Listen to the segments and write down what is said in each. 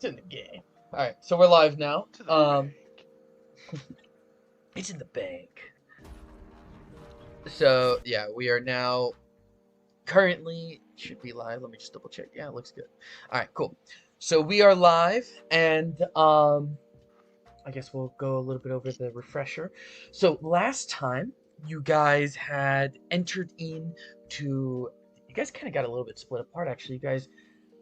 It's in the game. Alright, so we're live now. To the bank. It's in the bank. So, yeah, we are now currently should be live. Let me just double check. Yeah, it looks good. Alright, cool. So we are live, and I guess we'll go a little bit over the refresher. So last time you guys had entered into, you guys kind of got a little bit split apart actually.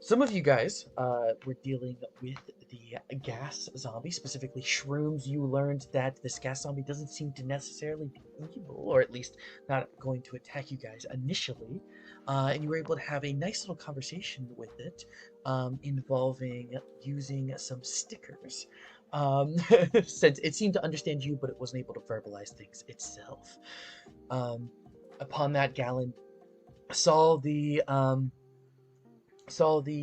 Some of you guys were dealing with the gas zombie, specifically shrooms. You learned that this gas zombie doesn't seem to necessarily be evil, or at least not going to attack you guys initially. And you were able to have a nice little conversation with it, involving using some stickers. Since it seemed to understand you, but it wasn't able to verbalize things itself. Upon that, Galen saw the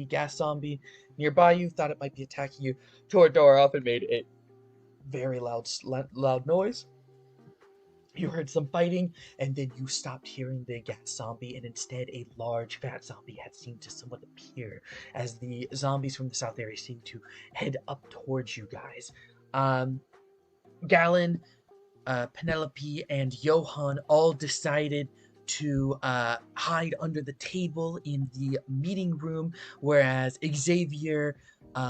gas zombie nearby you, thought it might be attacking you, tore a door up and made a very loud noise. You heard some fighting, and then you stopped hearing the gas zombie, and instead a large fat zombie had seemed to somewhat appear as the zombies from the south area seemed to head up towards you guys. Galen, Penelope, and Johan all decided to hide under the table in the meeting room, whereas Xavier,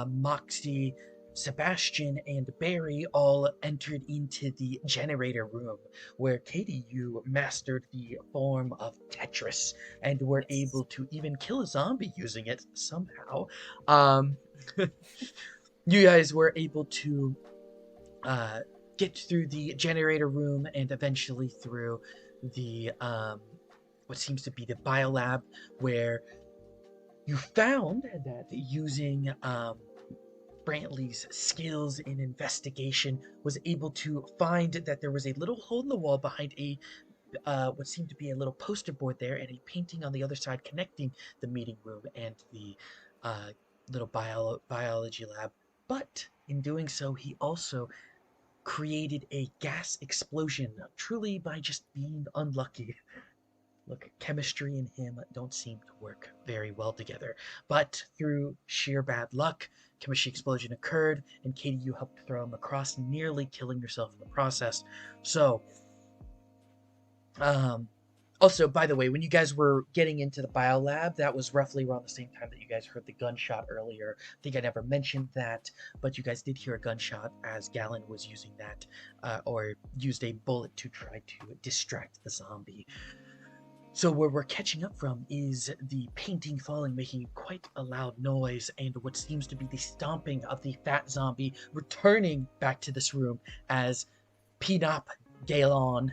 Moxie, Sebastian, and Barry all entered into the generator room, where Katie, you mastered the form of Tetris and were able to even kill a zombie using it somehow. You guys were able to get through the generator room and eventually through the what seems to be the biolab, where you found that using Brantley's skills in investigation was able to find that there was a little hole in the wall behind a what seemed to be a little poster board there, and a painting on the other side connecting the meeting room and the little biology lab. But in doing so, he also created a gas explosion, truly by just being unlucky. Look, chemistry and him don't seem to work very well together. But through sheer bad luck, chemistry explosion occurred, and Katie, you helped throw him across, nearly killing yourself in the process. So, also, by the way, when you guys were getting into the biolab, that was roughly around the same time that you guys heard the gunshot earlier. I think I never mentioned that, but you guys did hear a gunshot as Galen was using that, or used a bullet to try to distract the zombie. So where we're catching up from is the painting falling, making quite a loud noise, and what seems to be the stomping of the fat zombie returning back to this room as Pinop, Galen,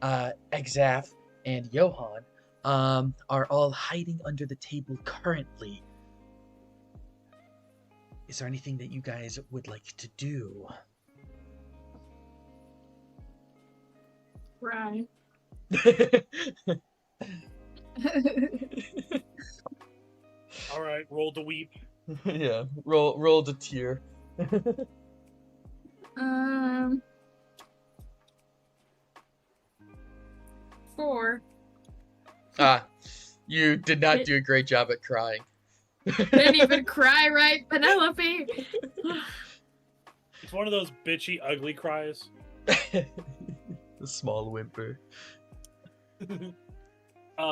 Exaf, and Johan are all hiding under the table currently. Is there anything that you guys would like to do? Right. All right, roll the weep. Yeah, roll the tear. 4. You did not do a great job at crying. Didn't even cry, right, Penelope? It's one of those bitchy, ugly cries. The small whimper.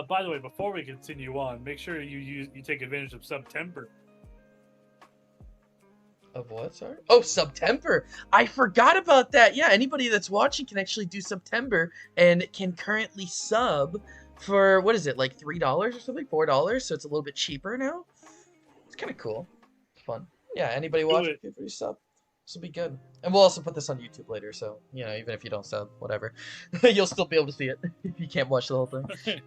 By the way, before we continue on, make sure you take advantage of September. Of what, sorry? Oh, September! I forgot about that! Yeah, anybody that's watching can actually do September and can currently sub for, what is it, like $3 or something? $4? So it's a little bit cheaper now. It's kind of cool. It's fun. Yeah, anybody watching, feel free to sub. This will be good. And we'll also put this on YouTube later, so, you know, even if you don't sub, whatever. You'll still be able to see it if you can't watch the whole thing.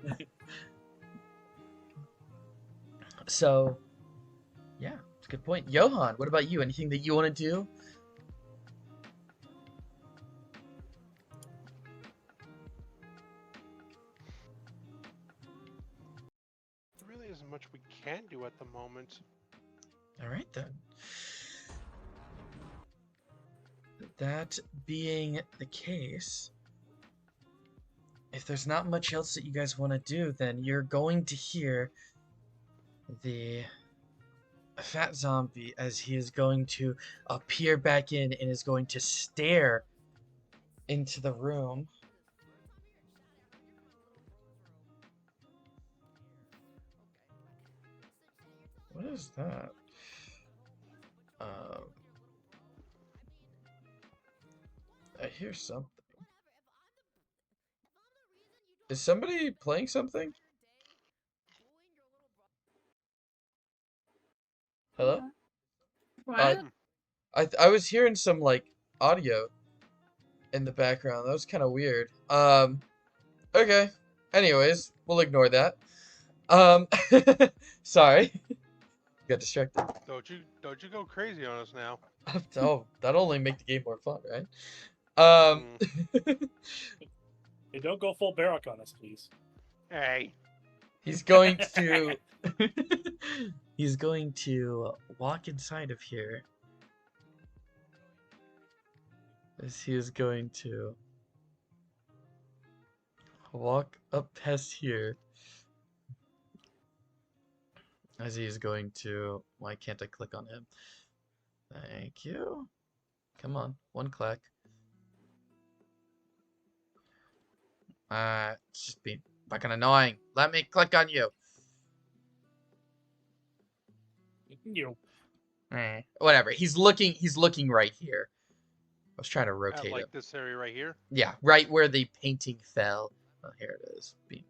So, yeah, it's a good point. Johan, what about you? Anything that you want to do? There really isn't much we can do at the moment. All right, then. That being the case, if there's not much else that you guys want to do, then you're going to hear the fat zombie as he is going to appear back in and is going to stare into the room. What is that? I hear something. Is somebody playing something? Hello? What? I was hearing some like audio in the background. That was kind of weird. Okay. Anyways, we'll ignore that. Um, sorry. Got distracted. Don't you go crazy on us now. Oh, that'll only make the game more fun, right? Um, Hey, don't go full Barak on us, please. Hey. he's going to he's going to walk inside of here. As he is going to walk up past here. As he is going to... Why can't I click on him? Thank you. Come on, one click. It's just being fucking annoying. Let me click on you. You. Whatever. He's looking right here. I was trying to rotate At, like him. this area right here. Yeah, right where the painting fell. Oh, here it is. Being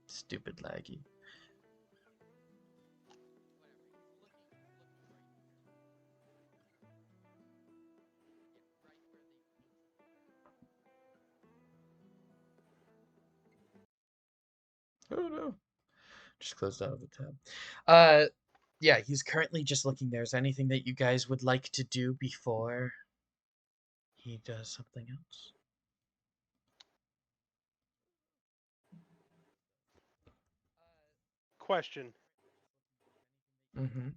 stupid laggy. Oh no. Just closed out of the tab. Yeah, he's currently just looking there. Is there anything that you guys would like to do before he does something else? Question. Mm-hmm.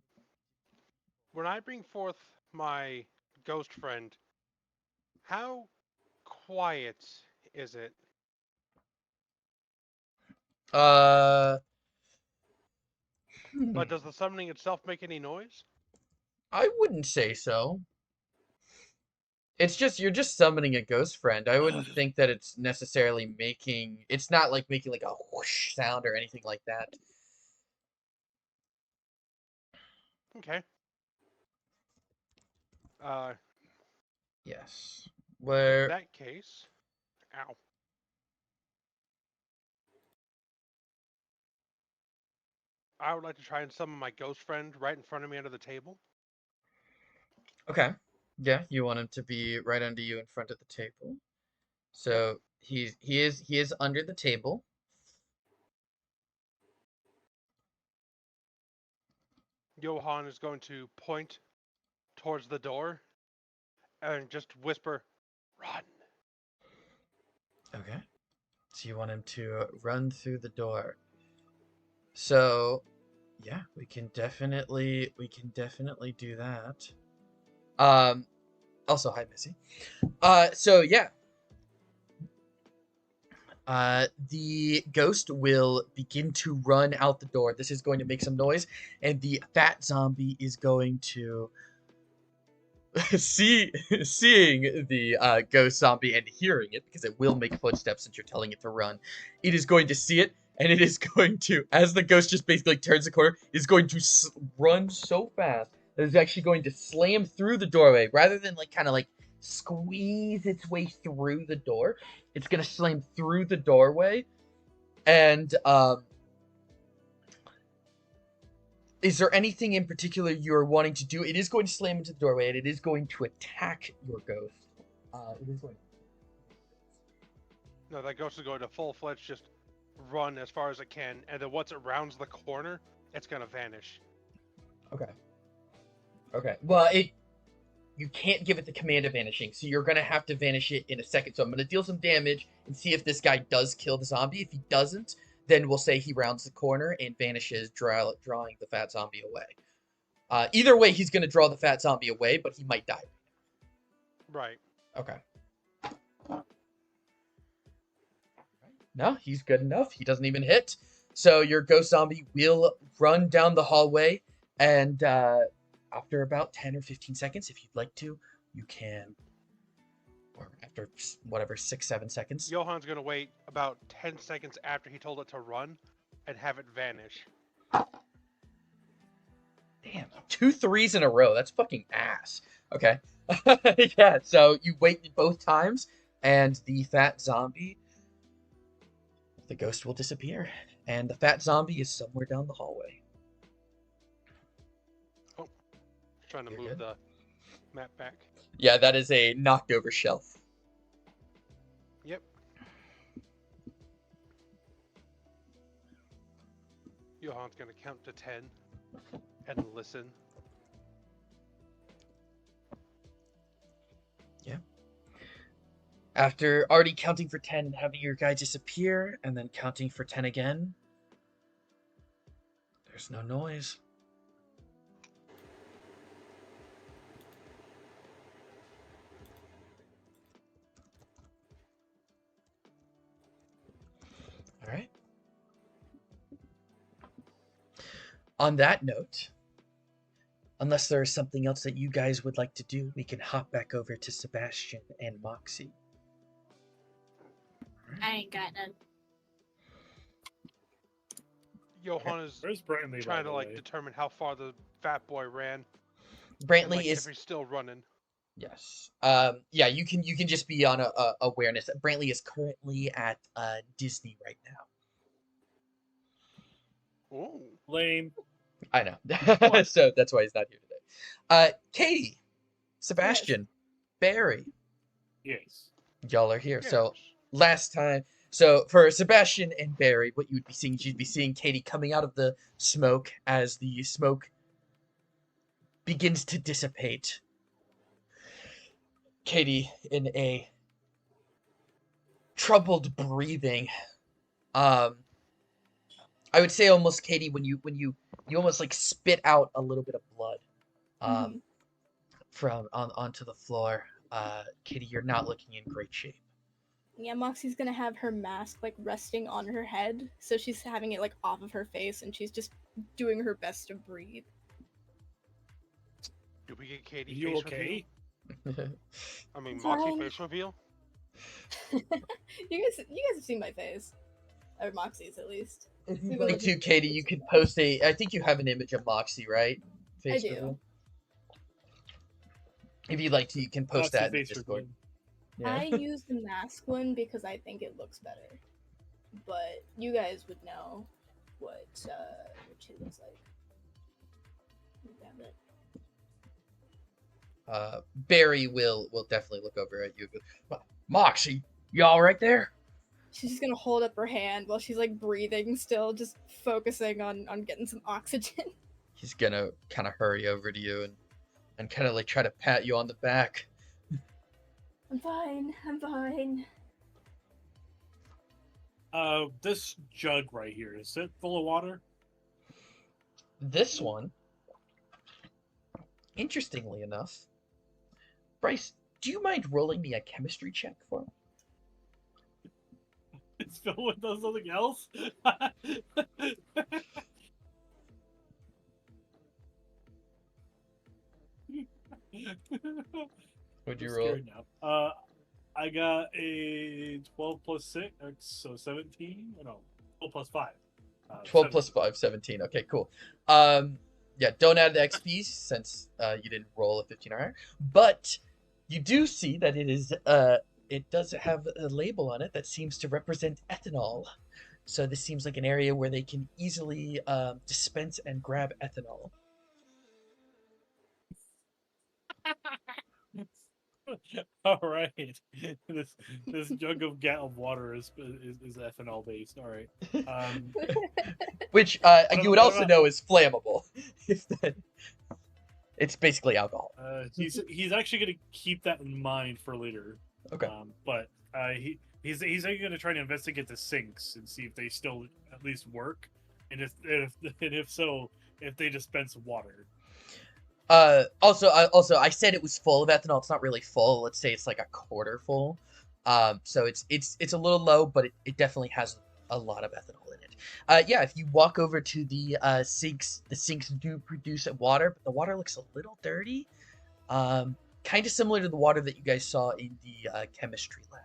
When I bring forth my ghost friend, how quiet is it? But does the summoning itself make any noise? I wouldn't say so. It's just you're just summoning a ghost friend. I wouldn't think that it's necessarily making. It's not like making like a whoosh sound or anything like that. Okay. Yes. In Where? that case, ow. I would like to try and summon my ghost friend right in front of me under the table. Okay. Yeah, you want him to be right under you in front of the table. So he is under the table. Johann is going to point towards the door and just whisper, "Run." Okay. So you want him to run through the door. So, yeah, we can definitely do that. Also hi Missy. So yeah. The ghost will begin to run out the door. This is going to make some noise, and the fat zombie is going to seeing the ghost zombie and hearing it, because it will make footsteps since you're telling it to run. It is going to see it, and it is going to, as the ghost just basically turns the corner, is going to run so fast that it's actually going to slam through the doorway rather than like kind of like squeeze its way through the door. It's gonna slam through the doorway, and is there anything in particular you're wanting to do? It is going to slam into the doorway, and it is going to attack your ghost. It is going. No, that ghost is going to full-fledged just run as far as it can, and then once it rounds the corner, it's gonna vanish. Okay. Okay. Well, you can't give it the command of vanishing, so you're gonna have to vanish it in a second. So I'm gonna deal some damage and see if this guy does kill the zombie. If he doesn't, then we'll say he rounds the corner and vanishes, drawing the fat zombie away. Either way, he's gonna draw the fat zombie away, but he might die. Right. Okay. No, he's good enough. He doesn't even hit. So your ghost zombie will run down the hallway And after about 10 or 15 seconds, if you'd like to, you can, or after whatever, 6, 7 seconds. Johan's gonna wait about 10 seconds after he told it to run and have it vanish. Damn, 2 threes in a row. That's fucking ass. Okay. Yeah, so you wait both times, and the fat zombie, the ghost will disappear. And the fat zombie is somewhere down the hallway. Trying to You're move good. the map back. Yeah, that is a knocked over shelf. Yep. Johan's gonna count to 10 and listen. Yeah. After already counting for 10 and having your guy disappear, and then counting for 10 again, there's no noise. All right. On that note, unless there is something else that you guys would like to do, we can hop back over to Sebastian and Moxie. I ain't got none. Johan is Where's Brantley, by trying the to like way? determine how far the fat boy ran. And, Brantley like, is if he's still running. yes. Yeah, you can just be on a awareness. Brantley is currently at Disney right now. Ooh. Lame. I know. So that's why he's not here today. Katie, Sebastian, Barry, Yes. y'all are here. So Yes. last time, so for Sebastian and Barry, what you would be seeing, you'd be seeing Katie coming out of the smoke as the smoke begins to dissipate. Katie, in a troubled breathing, I would say almost, Katie, when you almost like spit out a little bit of blood, from onto the floor. Katie, you're not looking in great shape. Yeah, Moxie's gonna have her mask like resting on her head, so she's having it like off of her face, and she's just doing her best to breathe. Do we get Katie You face okay? reveal? I mean, It's Moxie fine. face reveal? You guys have seen my face, or Moxie's at least. If We you'd will like look to, at Katie, the you face can post a. I think you have an image of Moxie, right? I do. reveal? If you'd like to, you can post Moxie that in the face Discord. reveal. Yeah. I use the mask one because I think it looks better, but you guys would know what she looks like. Damn it. Barry will definitely look over at you. Moxie, you all right there? She's just gonna hold up her hand while she's like breathing still, just focusing on getting some oxygen. He's gonna kind of hurry over to you and kind of like try to pat you on the back. I'm fine. I'm fine. This jug right here, is it full of water? This one, interestingly enough, Bryce, do you mind rolling me a chemistry check for me? It's filled with something else? Would you I'm roll? scared now. I got a 12 plus 6, so 17? No, 12 plus 5. 12 plus 5, 17. Okay, cool. Yeah, don't add the XP since you didn't roll a 15 or higher. But you do see that it does have a label on it that seems to represent ethanol. So this seems like an area where they can easily dispense and grab ethanol. All right, this jug of water is ethanol based. All right, Which you would what also about- know is flammable. If that, it's basically alcohol. he's actually gonna keep that in mind for later. Okay. But he's actually gonna try to investigate the sinks and see if they still at least work, and if so, if they dispense water. Also, I said it was full of ethanol. It's not really full. Let's say it's like a quarter full. So it's a little low, but it definitely has a lot of ethanol in it. Yeah, if you walk over to the sinks, the sinks do produce water, but the water looks a little dirty. Kind of similar to the water that you guys saw in the chemistry lab.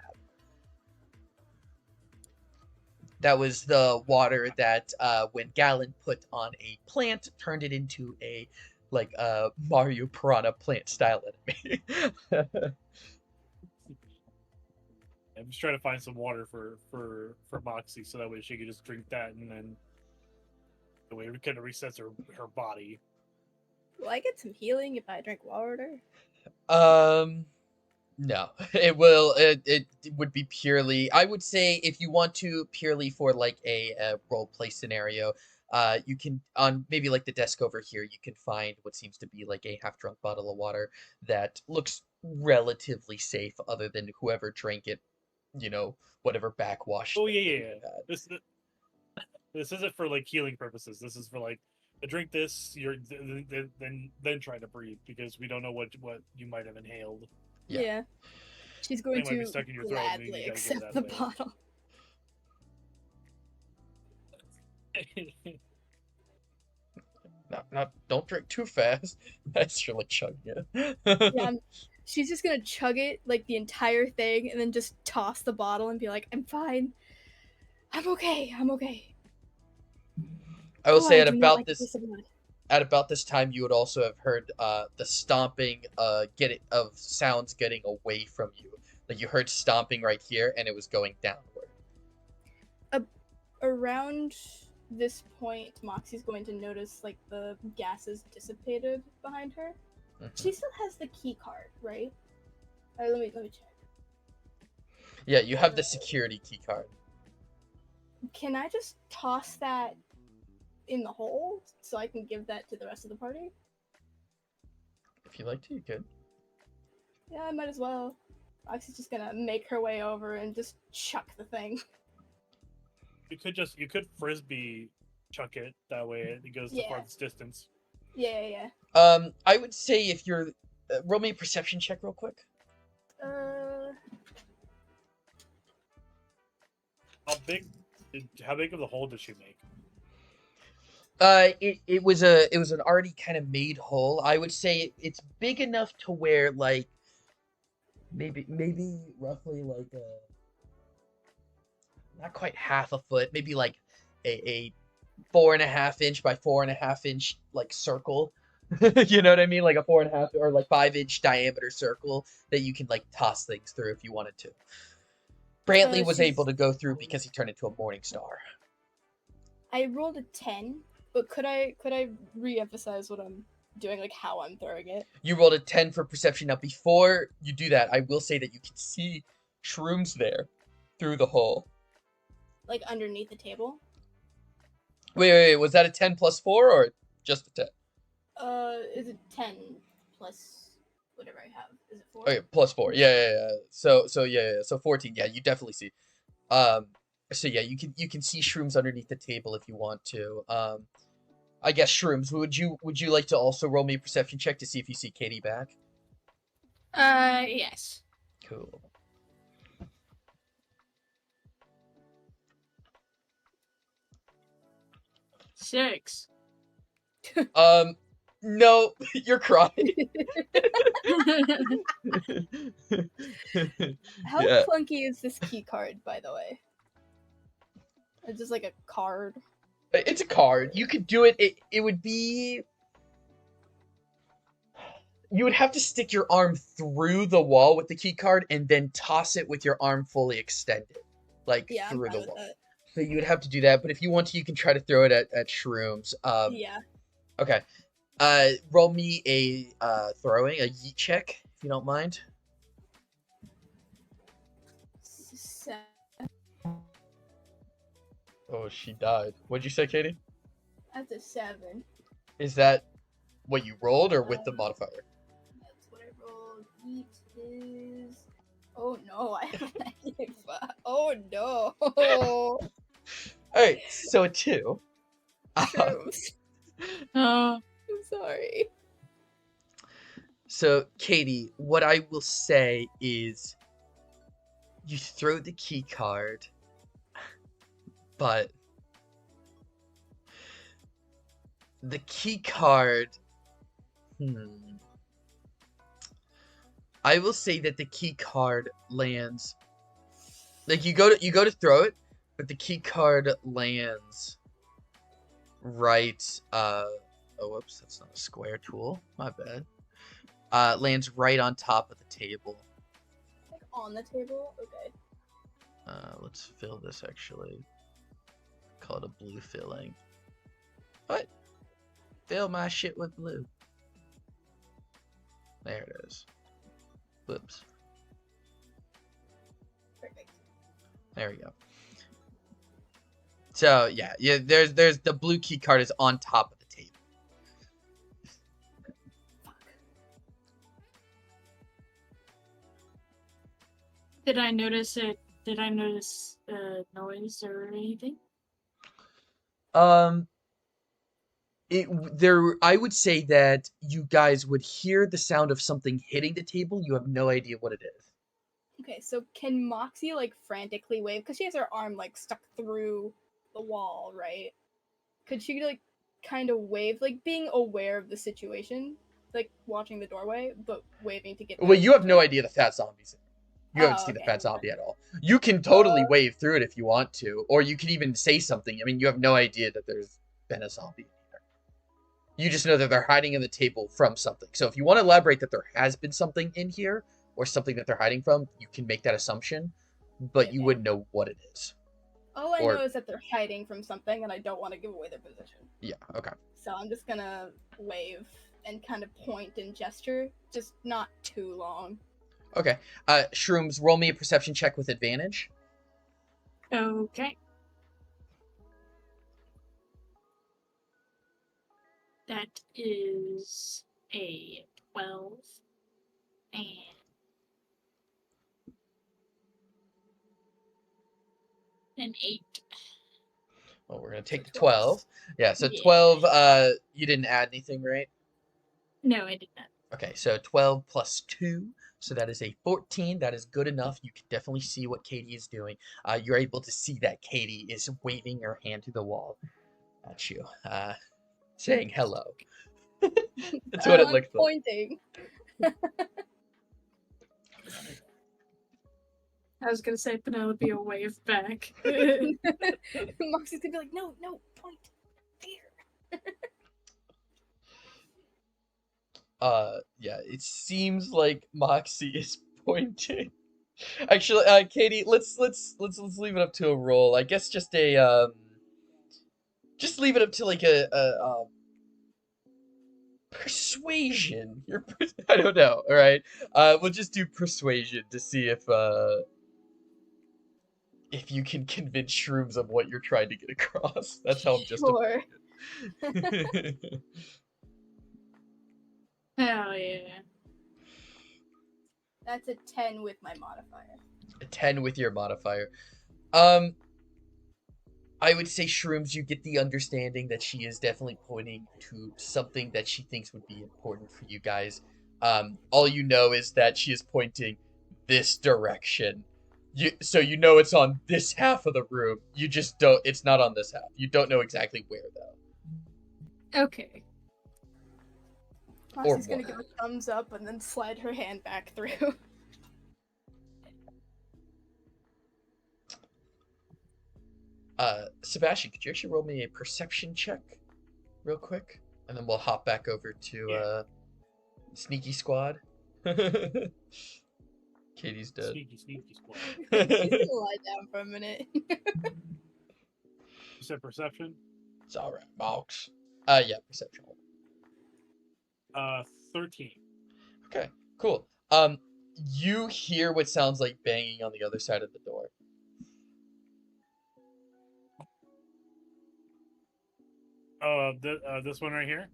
That was the water that when Gallon put on a plant, turned it into a like Mario Piranha plant style enemy. I'm just trying to find some water for Moxie, so that way she could just drink that, and then the way it kind of resets her body. Will I get some healing if I drink water? No, it will. It would be purely. I would say if you want to purely for like a role play scenario, you can on maybe like the desk over here. You can find what seems to be like a half drunk bottle of water that looks relatively safe, other than whoever drank it, whatever backwash. Oh that yeah, they yeah. had. This isn't for like healing purposes. This is for like drink this. Then try to breathe, because we don't know what you might have inhaled. Yeah. She's going It might be to stuck in your throat, and you gladly gotta get it accept out the of there. bottle. Don't drink too fast. That's really chugging it. Yeah, she's just gonna chug it like the entire thing, and then just toss the bottle and be like, "I'm fine. I'm okay. I'm okay." I will say I do not like the taste of blood. at about this time you would also have heard the stomping of sounds getting away from you. Like you heard stomping right here and it was going downward. Around this point, Moxie's going to notice like the gases dissipated behind her. Mhm. She still has the key card, right? Alright, let me check. Yeah, you have the security key card. Can I just toss that in the hole so I can give that to the rest of the party? If you like to, you could. Yeah, I might as well. Moxie's just gonna make her way over and just chuck the thing. You could frisbee chuck it, that way it goes the Yeah. farthest distance. Yeah. I would say if you're roll me a perception check real quick. How big of the hole does she make? It was an already kind of made hole. I would say it's big enough to where like maybe roughly like not quite half a foot, maybe like a 4.5 inch by 4.5 inch like circle. You know what I mean? Like a 4.5 or like 5 inch diameter circle that you can like toss things through if you wanted to. Brantley was able to go through because he turned into a morning star. I rolled a 10, but could I re-emphasize what I'm doing, like how I'm throwing it? You rolled a 10 for perception. Now, before you do that, I will say that you can see shrooms there through the hole. Like underneath the table? Wait. Was that a 10 plus 4 or just a 10? Is it 10 plus whatever I have? Is it 4? Okay, plus 4. Yeah. So 14. Yeah, you definitely see. So yeah, you can see shrooms underneath the table if you want to. I guess shrooms. Would you like to also roll me a perception check to see if you see Katie back? Yes. Cool. Six. No, you're crying. How Yeah. clunky is this key card, by the way? It's just like a card. It's a card. You could do it. It would be. You would have to stick your arm through the wall with the key card and then toss it with your arm fully extended, like Yeah, I'm through fine the with wall. that. So you would have to do that. But if you want to, you can try to throw it at shrooms. Yeah. Okay. Roll me a throwing a yeet check if you don't mind. 7. Oh, she died. What'd you say, Katie? That's a 7. Is that what you rolled or with the modifier? That's what I rolled. Yeet is. Oh no, I have a negative 5. Oh no. All right, so a 2. Shrooms. Oh. I'm sorry. So, Katie, what I will say is you throw the key card, but The key card. I will say that the key card lands. Like you go to throw it, but the key card lands right. Oh, whoops, that's not a square tool. My bad. Lands right on top of the table. Like on the table? Okay. Let's fill this actually. Call it a blue filling. What? Fill my shit with blue. There it is. Whoops. Perfect. There we go. So yeah, there's the blue key card is on top of the table. Did I notice it? Did I notice noise or anything? I would say that you guys would hear the sound of something hitting the table. You have no idea what it is. Okay, so can Moxie like frantically wave? Because she has her arm like stuck through the wall, right? Could she like kind of wave, like being aware of the situation, like watching the doorway, but waving to get? Well, you have no idea the fat zombie's in. You haven't seen the okay. fat zombie at all. You can totally wave through it if you want to, or you can even say something. I mean, you have no idea that there's been a zombie in here. You just know that they're hiding in the table from something. So if you want to elaborate that there has been something in here, or something that they're hiding from, you can make that assumption, but you wouldn't know what it is. All I know is that they're hiding from something, and I don't want to give away their position. Yeah, okay. So I'm just gonna wave and kind of point and gesture, just not too long. Okay. Shrooms, roll me a perception check with advantage. Okay. That is a 12 and an 8. Well, we're gonna take the 12. Yeah, so Yeah. 12, you didn't add anything, right? No, I did not. Okay, so 12 plus 2, so that is a 14. That is good enough. You can definitely see what Katie is doing. You're able to see that Katie is waving her hand to the wall at you, saying hello. That's what it looks like. Pointing. I was gonna say Penelope will wave back. Moxie's gonna be like, no, point. There. Yeah, it seems like Moxie is pointing. Actually, Katie, let's leave it up to a roll. I guess just just leave it up to like a persuasion. I don't know. All right. We'll just do persuasion to see if you can convince Shrooms of what you're trying to get across. That's how I'm justifying it. Hell yeah. That's a 10 with my modifier. A 10 with your modifier. I would say, Shrooms, you get the understanding that she is definitely pointing to something that she thinks would be important for you guys. All you know is that she is pointing this direction. So you know it's on this half of the room. You just don't, it's not on this half. You don't know exactly where, though. Okay. Moxie's gonna give a thumbs up and then slide her hand back through. Sebastian, could you actually roll me a perception check real quick? And then we'll hop back over to Sneaky Squad. Katie's dead. Sneaky squad. She's gonna lie down for a minute. You said perception? It's alright, Mox. Yeah, perception. 13. Okay, cool. You hear what sounds like banging on the other side of the door. This one right here?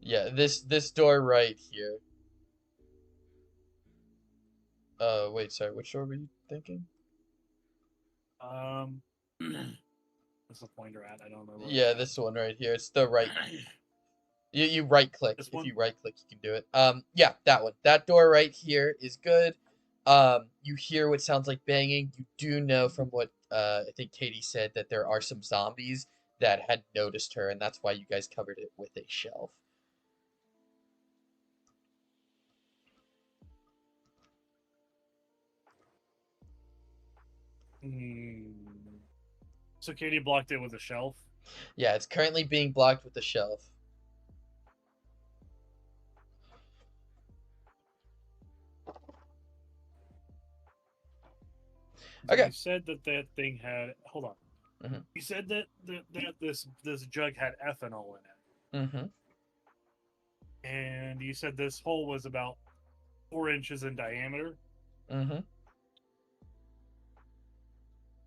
Yeah, this door right here. Wait, sorry, which door were you thinking? What's the pointer at? I don't remember. Yeah, this one right here. It's the right. You right click. If you right click, you can do it. Yeah, that one. That door right here is good. You hear what sounds like banging. You do know from what I think Katie said that there are some zombies that had noticed her, and that's why you guys covered it with a shelf. So Katie blocked it with a shelf. Yeah, it's currently being blocked with a shelf. Okay. You said that thing had. Hold on. Mhm. You said that this jug had ethanol in it, Mm-hmm. and you said this hole was about 4 inches in diameter. Mm-hmm.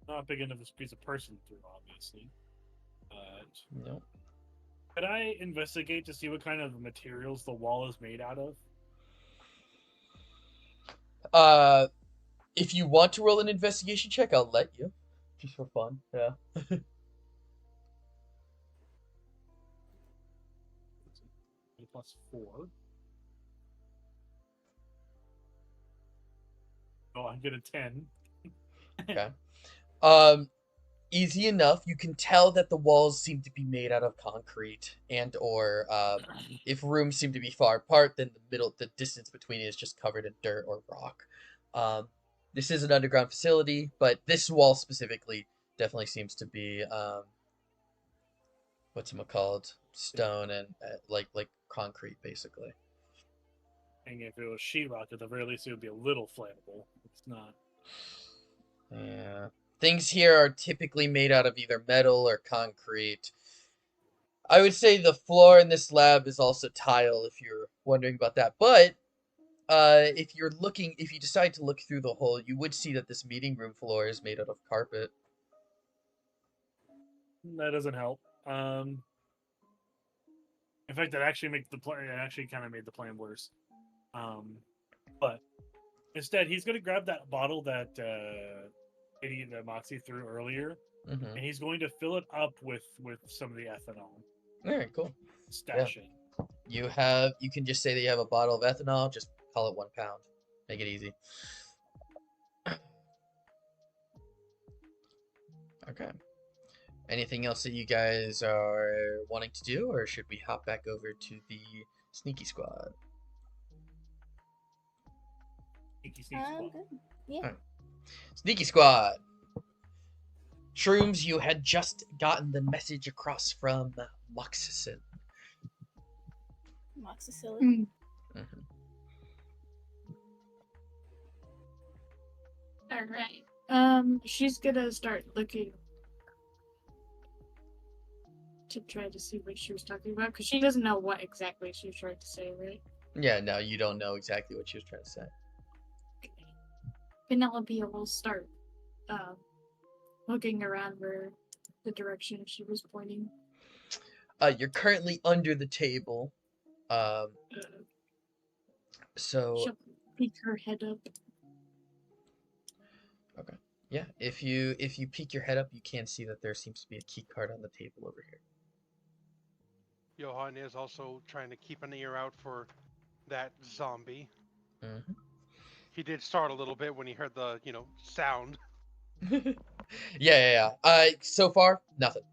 Not big enough to squeeze a person through, obviously. Nope. Could I investigate to see what kind of materials the wall is made out of? If you want to roll an investigation check, I'll let you. Just for fun, yeah. +4. Oh, I get a 10. Okay. Easy enough. You can tell that the walls seem to be made out of concrete, and or if rooms seem to be far apart, then the distance between it is just covered in dirt or rock. This is an underground facility, but this wall specifically definitely seems to be whatchamacalled, stone and like concrete, basically. And if it was sheetrock, at the very least, it would be a little flammable. It's not. Yeah. Things here are typically made out of either metal or concrete. I would say the floor in this lab is also tile, if you're wondering about that. But if you decide to look through the hole, you would see that this meeting room floor is made out of carpet. That doesn't help. In fact, that actually makes the plan. It actually kind of made the plan worse. But instead, he's going to grab that bottle that idiot that Moxie threw earlier, Mm-hmm. and he's going to fill it up with some of the ethanol. All right, cool. Stash it. You can just say that you have a bottle of ethanol. Just call it 1 pound. Make it easy. Okay. Anything else that you guys are wanting to do, or should we hop back over to the sneaky squad? Sneaky squad. Good. Yeah. Alright. Sneaky squad. Shrooms, you had just gotten the message across from Moxicillin. Moxicillin. Mm-hmm. All right. She's gonna start looking to try to see what she was talking about, because she doesn't know what exactly she was trying to say, right? Yeah, no, you don't know exactly what she was trying to say. Okay. Penelope will start looking around where the direction she was pointing. You're currently under the table. So She'll peek her head up. okay. Yeah, if you peek your head up, you can see that there seems to be a key card on the table over here. Johan is also trying to keep an ear out for that zombie. Mm-hmm. He did start a little bit when he heard the, sound. Yeah. So far, nothing.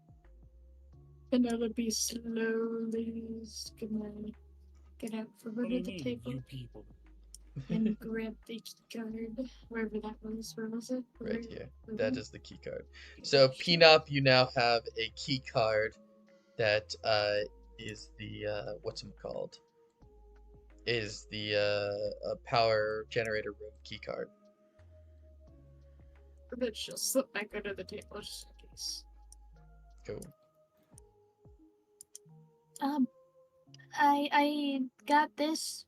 Penelope slowly is gonna get out from under the table You people. and grab the key card, wherever that was. Where was it? Right here. That is the key card. So, Peanut, you now have a key card that is the whatchamacalled? Is the power generator room key card. And then she'll slip back under the table just in case. Cool. I got this.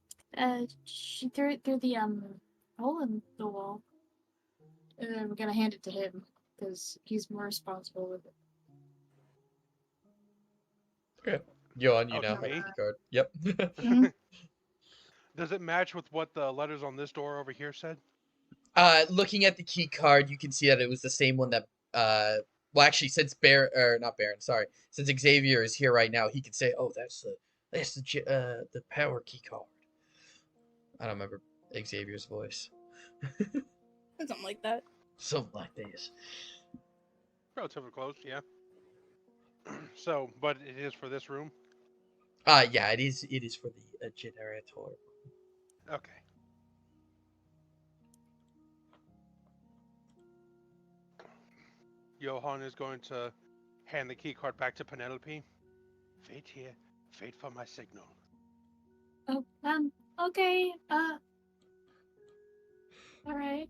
She threw it through the hole in the wall. And I'm gonna hand it to him because he's more responsible with it. Okay. Johan, you Oh, now to have a me? key card. Yep. Mhm. Does it match with what the letters on this door over here said? Looking at the key card, you can see that it was the same one that well, actually, since since Xavier is here right now, he can say, "Oh, that's the power key card." I don't remember Xavier's voice. Something like that. Something like this. Relatively close, yeah. So, but it is for this room. Yeah, it is. It is for the generator. Okay. Johan is going to hand the key card back to Penelope. Wait here. Wait for my signal. Oh, okay. All right.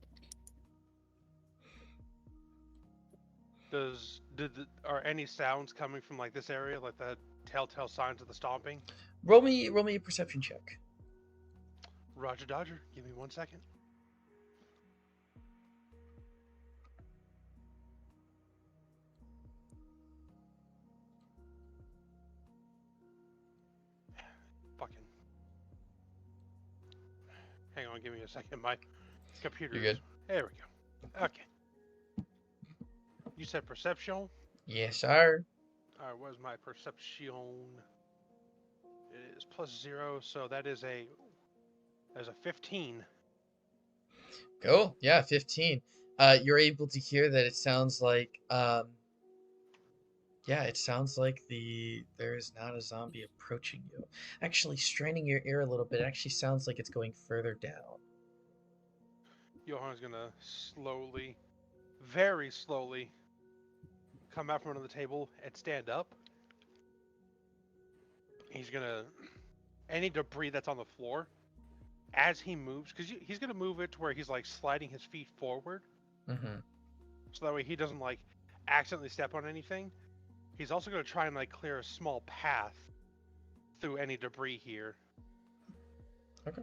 Are any sounds coming from like this area, like the telltale signs of the stomping? Roll me a perception check. Roger Dodger, give me 1 second. Fucking. Hang on, give me a second. My computer. You're good. There we go. Okay. You said perception? Yes, sir. Alright, what is my perception? It is +0, so that is a 15. Cool. Yeah, 15. You're able to hear that it sounds like yeah, it sounds like there is not a zombie approaching you. Actually, straining your ear a little bit, it actually sounds like it's going further down. Johan's gonna slowly, very slowly, come out from under the table and stand up. He's gonna any debris that's on the floor as he moves, because he's gonna move it to where he's like sliding his feet forward, Mm-hmm. so that way he doesn't like accidentally step on anything. He's also gonna try and like clear a small path through any debris here. Okay.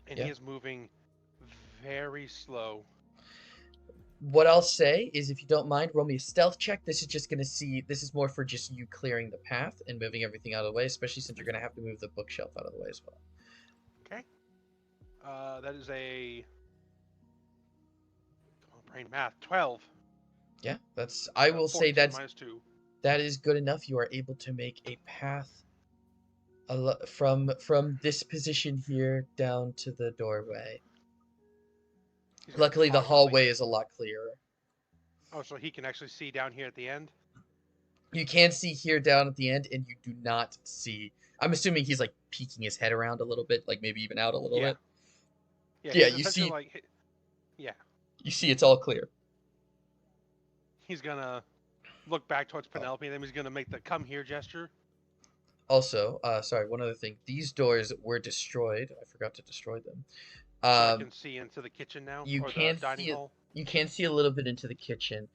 And Yeah. he is moving very slow. What I'll say is, if you don't mind, roll me a stealth check. This is more for just you clearing the path and moving everything out of the way, especially since you're going to have to move the bookshelf out of the way as well. Okay. That is a come on, brain math 12. Yeah, I will say 14 that minus 2. that is good enough. You are able to make a path from this position here down to the doorway. He's gonna Luckily, the pause, hallway is a lot clearer. oh, so he can actually see down here at the end. You can see here down at the end, and you do not see. I'm assuming he's like peeking his head around a little bit, like maybe even out a little Yeah. bit. Yeah, you see. like, yeah. You see, it's all clear. He's gonna look back towards Penelope, and then he's gonna make the "come here" gesture. Also, sorry, one other thing. These doors were destroyed. I forgot to destroy them. So I can see into the kitchen now, You or can the dining see hall. You can see a little bit into the kitchen.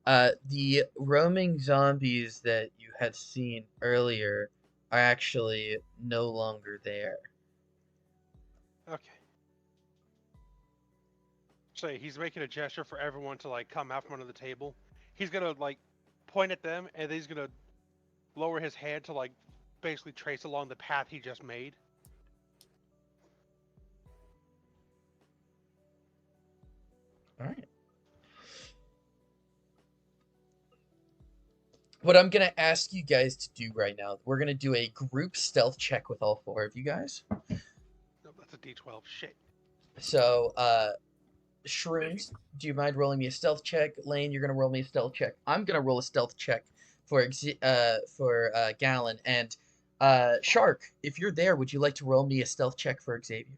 The roaming zombies that you had seen earlier are actually no longer there. Okay. So he's making a gesture for everyone to like come out from under the table. He's gonna like point at them, and then he's gonna lower his hand to like basically trace along the path he just made. All right. What I'm gonna ask you guys to do right now, we're gonna do a group stealth check with all four of you guys. No, that's a D12. Shit. So, Shrooms, do you mind rolling me a stealth check? Lane, you're gonna roll me a stealth check. I'm gonna roll a stealth check for Gallon, and Shark, if you're there, would you like to roll me a stealth check for Xavier?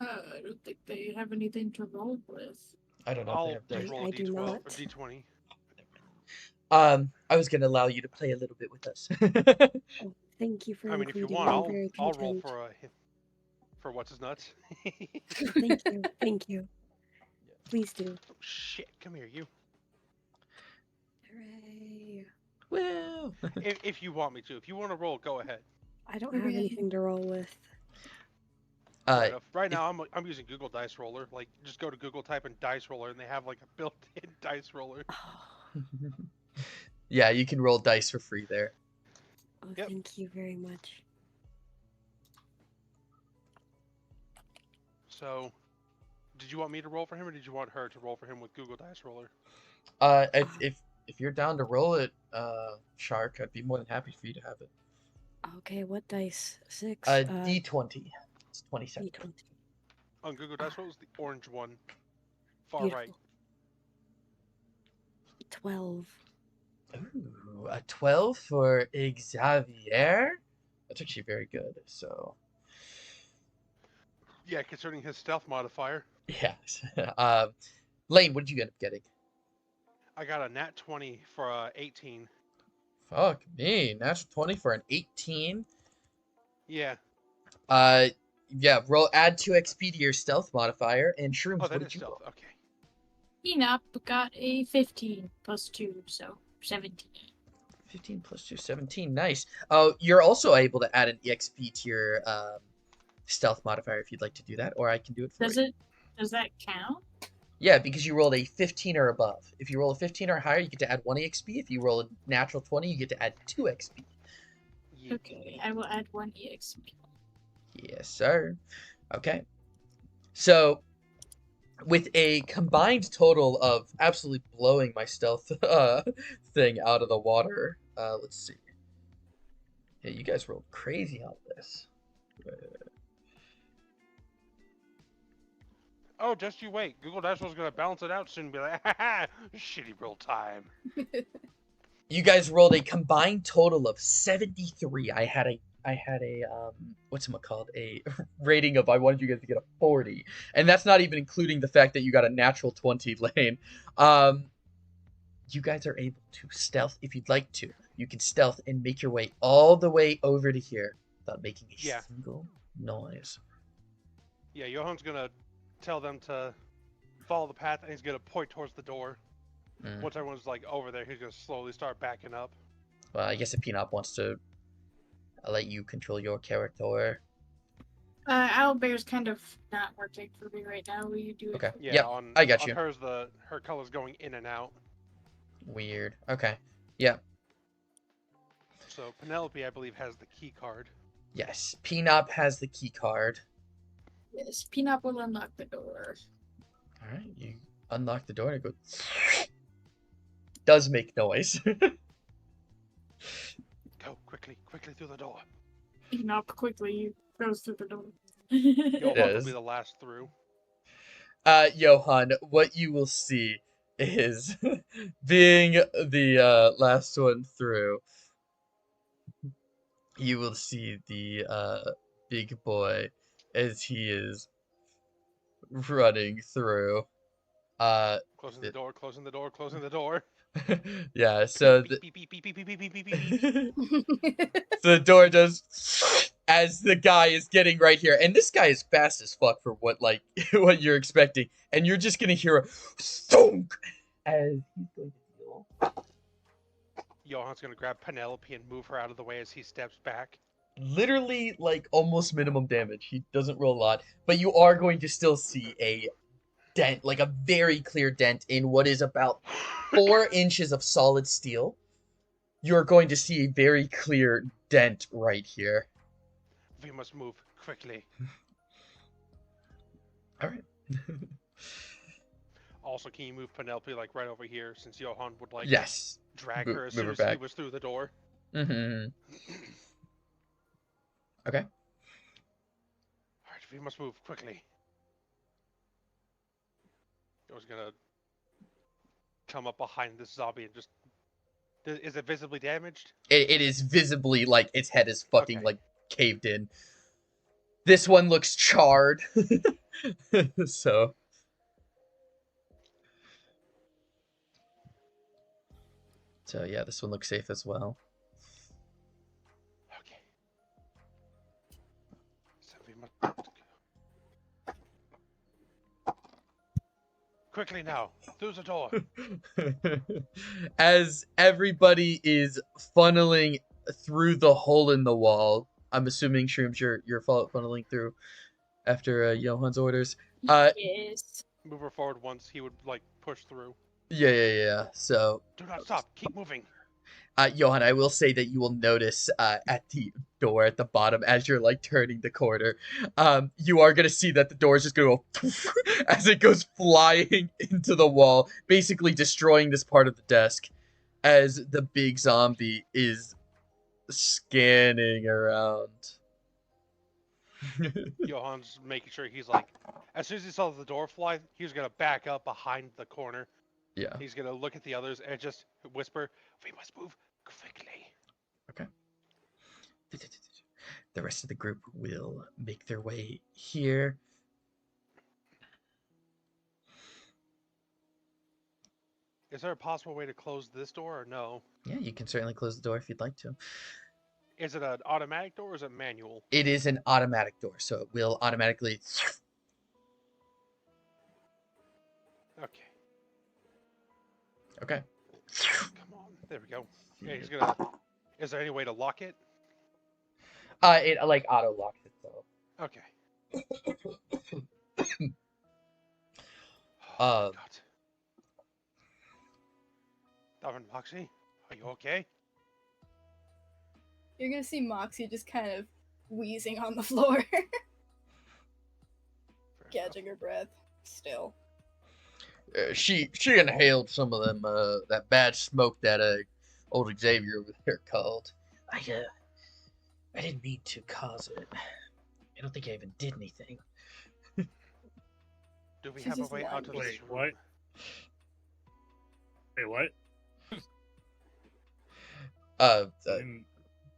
I don't think they have anything to roll with. I don't know I'll if they have just dice. roll a I do D12 or not. D20. I was gonna allow you to play a little bit with us. Oh, thank you for I mean, if you including want, me. I'm very I'll roll content. for what's his nuts. Thank you. Thank you. Please do. Oh, shit, come here, you. Hooray. Woo! If you want me to, if you want to roll, go ahead. I don't have anything to roll with. Right now, I'm using Google Dice Roller. Like, just go to Google, type in Dice Roller, and they have like a built-in dice roller. Yeah, you can roll dice for free there. Oh, Yep. thank you very much. So, did you want me to roll for him, or did you want her to roll for him with Google Dice Roller? If you're down to roll it, Shark, I'd be more than happy for you to have it. Okay, what dice? 6? D20. It's 27. D20. On Google Dice Roller is the orange one, far Beautiful. right. 12. Ooh, a 12 for Xavier. That's actually very good. So, Yeah, concerning his stealth modifier, yeah. Lane, what did you end up getting? I got a nat 20 for 18. Fuck me. Natural 20 for an 18. Yeah. Uh, yeah, roll add 2 XP to your stealth modifier. And Shrooms, Oh, what that did is you stealth. roll? Okay. Enoch got a 15 plus 2, so 17. 15 plus 2, 17. Nice. Oh, you're also able to add an EXP to your stealth modifier if you'd like to do that, or I can do it for you. Does that count? Yeah, because you rolled a 15 or above. If you roll a 15 or higher, you get to add 1 EXP. If you roll a natural 20, you get to add 2 XP. Yeah. Okay, I will add 1 EXP. Yes, sir. Okay. So, with a combined total of absolutely blowing my stealth thing out of the water, let's see. Yeah, you guys rolled crazy on this. Oh, just you wait. Google Dashboard's gonna balance it out soon and be like, ha, shitty roll time. You guys rolled a combined total of 73. I had a what's it called? A rating of I wanted you guys to get a 40. And that's not even including the fact that you got a natural 20 Lane. You guys are able to stealth if you'd like to. You can stealth and make your way all the way over to here without making a Yeah. single noise. Yeah, Johan's gonna tell them to follow the path, and he's gonna point towards the door. Mm. Once everyone's like over there, he's gonna slowly start backing up. Well, I guess if Peanut wants to let you control your character. Owlbear's kind of not working for me right now. Will you do it? Okay. Yeah, Yep, on I got on you. hers, her color's going in and out. Weird. Okay. Yeah. So Penelope, I believe, has the key card. Yes. Peanut has the key card. Yes, Peanut will unlock the door. All right. You unlock the door and it goes. Does make noise. Go quickly through the door. Enoch quickly goes through the door. Johan will is. be the last through. Johan, what you will see is being the last one through. You will see the big boy as he is running through. Closing the door, closing the door, closing the door. Yeah, so Beep, beep, beep, beep, beep, beep, beep, beep, beep, beep. so the door does as the guy is getting right here, and this guy is fast as fuck for what like what you're expecting, and you're just gonna hear a thunk as he's going to heal. Johan's gonna grab Penelope and move her out of the way as he steps back. Literally like almost minimum damage. He doesn't roll a lot, but you are going to still see a dent, like a very clear dent in what is about 4 inches of solid steel. You're going to see a very clear dent right here. We must move quickly. All right. Also, can you move Penelope like right over here, since Johan would like Yes. drag Move- her as move soon her as he back. was through the door? Mm-hmm. Okay. Alright, we must move quickly. I was gonna come up behind this zombie and just... Is it visibly damaged? It is visibly like its head is fucking Okay. like caved in. This one looks charred. So yeah, this one looks safe as well. Okay. So we must... Quickly now, through the door. As everybody is funneling through the hole in the wall, I'm assuming Shrooms you're funneling through after Johan's orders. Yes. Move her forward once, he would like push through. Yeah. So Do not stop, keep moving. Johan, I will say that you will notice at the door at the bottom as you're like turning the corner, you are gonna see that the door is just gonna go as it goes flying into the wall, basically destroying this part of the desk as the big zombie is scanning around. Johan's making sure he's like... As soon as he saw the door fly, he was gonna back up behind the corner Yeah. He's gonna look at the others and just whisper, "We must move quickly." Okay. The rest of the group will make their way here. Is there a possible way to close this door or no? Yeah, you can certainly close the door if you'd like to. Is it an automatic door or is it manual? It is an automatic door, so it will automatically. Okay, Okay. come on. There we go. Yeah, he's gonna. Is there any way to lock it? It like auto locks itself. Okay. Uh, God. Darwin, Moxie, are you okay? You're gonna see Moxie just kind of wheezing on the floor, Fair enough. catching her breath. Still. she inhaled some of them that bad smoke that old Xavier over there called. I didn't mean to cause it. I don't think I even did anything. Do we She's have a just way out of lying. this Wait, room? what? Wait, what? And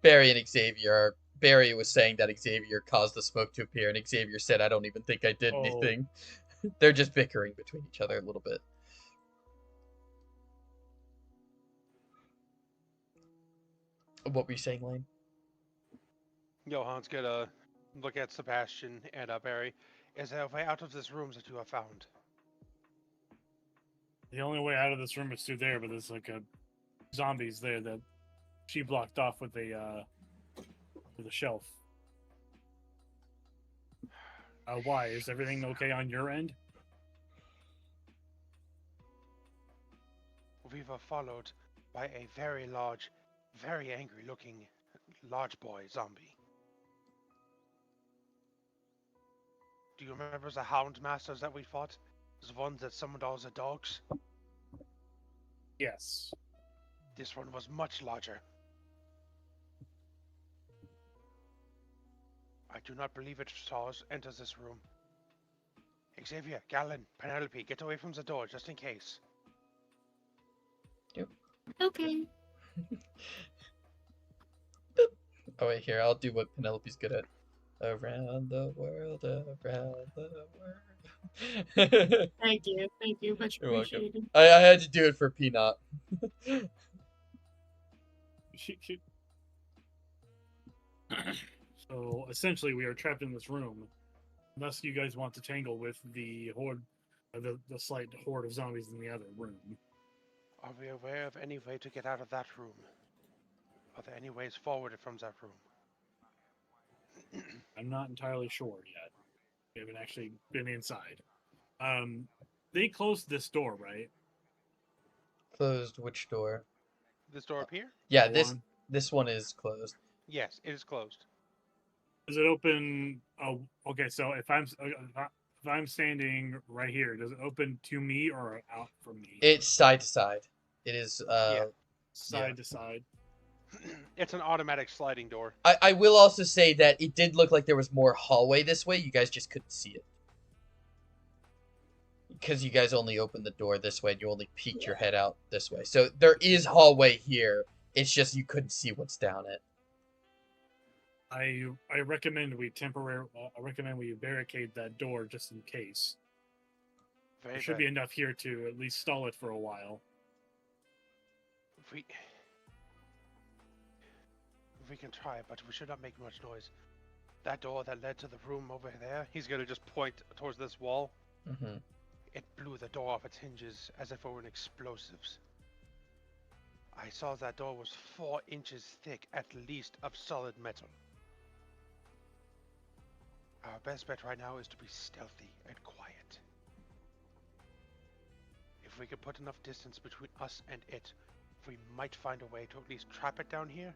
Barry and Xavier. Barry was saying that Xavier caused the smoke to appear, and Xavier said, "I don't even think I did Oh. anything." They're just bickering between each other a little bit. What were you saying, Lane? Johan's gonna look at Sebastian and Barry. Is there a way out of this room that you have found? the only way out of this room is through there, but there's like a zombies there that she blocked off with a shelf. Why? Is everything okay on your end? We were followed by a very large, very angry-looking, large boy zombie. Do you remember the Hound Masters that we fought? The ones that summoned all the dogs? Yes. This one was much larger. I do not believe it saw us enter this room. Xavier, Galen, Penelope, get away from the door just in case. Okay. Oh wait, here, I'll do what Penelope's good at. Around the world, around the world. Thank you. Thank you. Much You're welcome. appreciated. I had to do it for Peanut. So essentially, we are trapped in this room, unless you guys want to tangle with the horde, the slight horde of zombies in the other room. Are we aware of any way to get out of that room? Are there any ways forward from that room? I'm not entirely sure yet. We haven't actually been inside. They closed this door, right? Closed which door? This door up here? Yeah, The one. this one is closed. Yes, it is closed. Does it open? Oh, okay. So if I'm standing right here, does it open to me or out from me? It's side to side. It is Side to side. It's an automatic sliding door. I will also say that it did look like there was more hallway this way. You guys just couldn't see it. Because you guys only opened the door this way and you only peeked your head out this way. So there is hallway here. It's just you couldn't see what's down it. I recommend we barricade that door just in case. Very, There should be enough here to at least stall it for a while. We can try, but we should not make much noise. That door that led to the room over there, he's gonna just point towards this wall. Mm-hmm. It blew the door off its hinges as if it were an explosives. I saw that door was 4 inches thick, at least, of solid metal. Our best bet right now is to be stealthy and quiet. If we could put enough distance between us and it, we might find a way to at least trap it down here,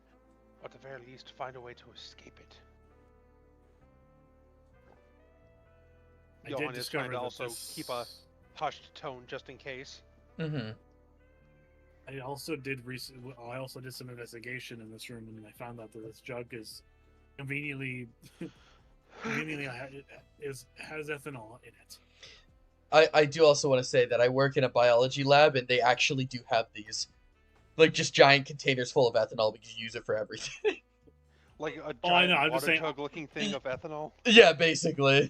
or at the very least find a way to escape it. I Johan did is trying discover to that also this... keep a hushed tone just in case. Mm-hmm. I also did some investigation in this room, and I found out that this jug is conveniently has ethanol in it. I do also want to say that I work in a biology lab, and they actually do have these, like, just giant containers full of ethanol because you use it for everything. Like a Oh, I know, giant I'm just water saying- jug looking thing of ethanol. Yeah, basically.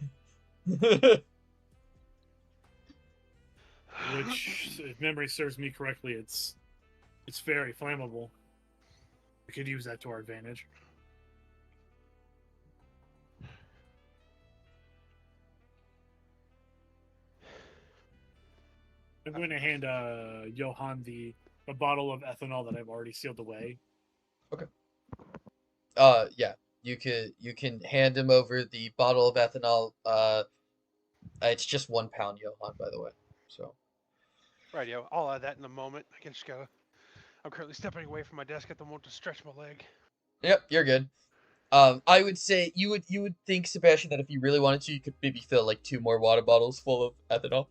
Which, if memory serves me correctly, it's very flammable. We could use that to our advantage. I'm going to hand Johan a bottle of ethanol that I've already sealed away. Yeah, you can hand him over the bottle of ethanol. It's just 1 pound, Johan, by the way. So. Right, yo. I'll add that in a moment. I can just go. I'm currently stepping away from my desk at the moment to stretch my leg. Yep, you're good. I would say you would think, Sebastian, that if you really wanted to, you could maybe fill like 2 more water bottles full of ethanol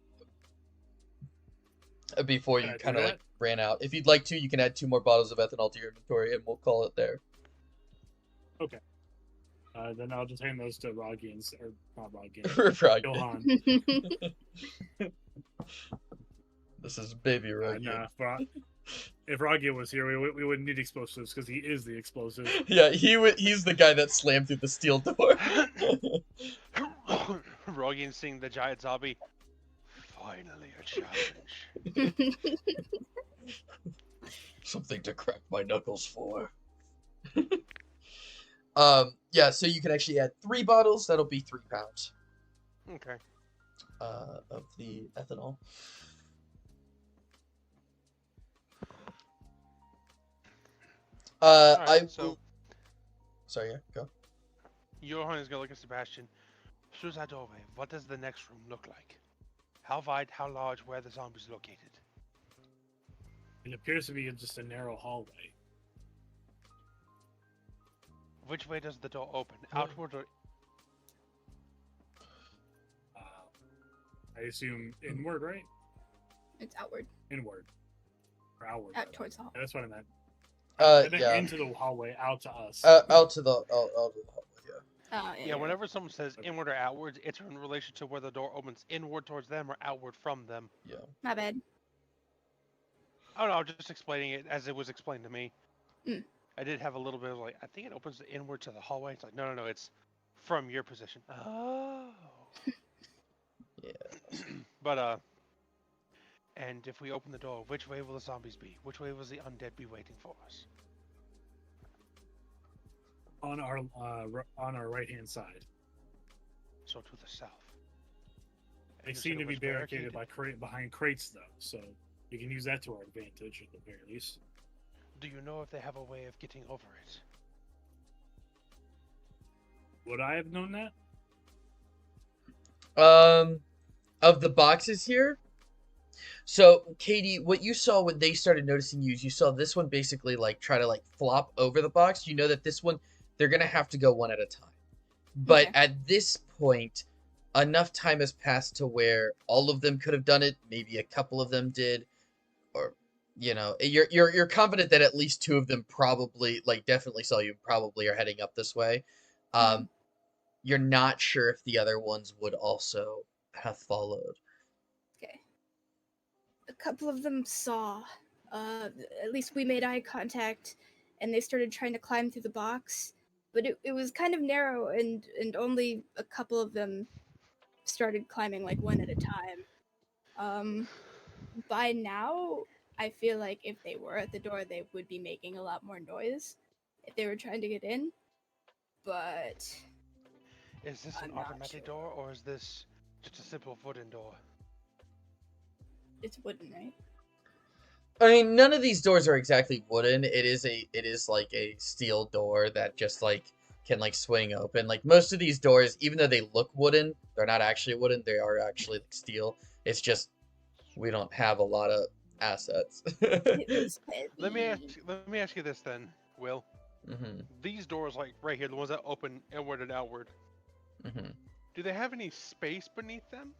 before you Can I do kind of that? like ran out. If you'd like to, you can add 2 more bottles of ethanol to your inventory, and we'll call it there. Then I'll just hand those to Roggy or not Roggy, Right. Johan. This is baby Rogan. Nah, if Roggy was here, we wouldn't need explosives because he is the explosive. Yeah, he's the guy that slammed through the steel door. Rogan seeing the giant zombie. Finally a challenge. Something to crack my knuckles for. Yeah, so you can actually add 3 bottles. That'll be 3 pounds. Okay. Of the ethanol. Alright, so Sorry, yeah, go. Johan is gonna look at Sebastian. Through that doorway, what does the next room look like? How wide, how large, where are the zombies located? It appears to be just a narrow hallway. Which way does the door open? Outward or I assume inward, right? It's outward, Inward. Or outward. out rather. towards the hall. Yeah, that's what I meant. I meant Yeah. into the hallway, out to us. Out to the hallway, yeah. yeah, whenever someone says inward or outwards, it's in relation to where the door opens inward towards them or outward from them. Yeah. My bad. Oh no, just explaining it as it was explained to me. Mm. I did have a little bit of like, I think it opens inward to the hallway. It's like, no, it's from your position. Oh. Yeah. But and if we open the door, which way will the zombies be? Which way will the undead be waiting for us? On our right hand side. So to the south. They And you seem said to it be was barricaded behind crates, though, so you can use that to our advantage at the very least. Do you know if they have a way of getting over it? Would I have known that? Of the boxes here. So, Katie, what you saw when they started noticing you is you saw this one basically like try to like flop over the box. You know that this one, they're gonna have to go one at a time. But Okay. at this point, enough time has passed to where all of them could have done it. Maybe a couple of them did, or you're confident that at least 2 of them probably like definitely saw you. Probably are heading up this way. You're not sure if the other ones would also have followed. Okay. A couple of them saw. At least we made eye contact, and they started trying to climb through the box. But it was kind of narrow, and only a couple of them started climbing like one at a time. By now, I feel like if they were at the door, they would be making a lot more noise if they were trying to get in. But Is this an I'm not automatic sure. door or is this just a simple wooden door? it's wooden, right? I mean, none of these doors are exactly wooden. It is like a steel door that just like can like swing open. Like most of these doors, even though they look wooden, they're not actually wooden. They are actually like steel. It's just we don't have a lot of assets. It was Let me heavy. ask you this then, Will. hmm These doors, like right here, the ones that open inward and outward, hmm do they have any space beneath them?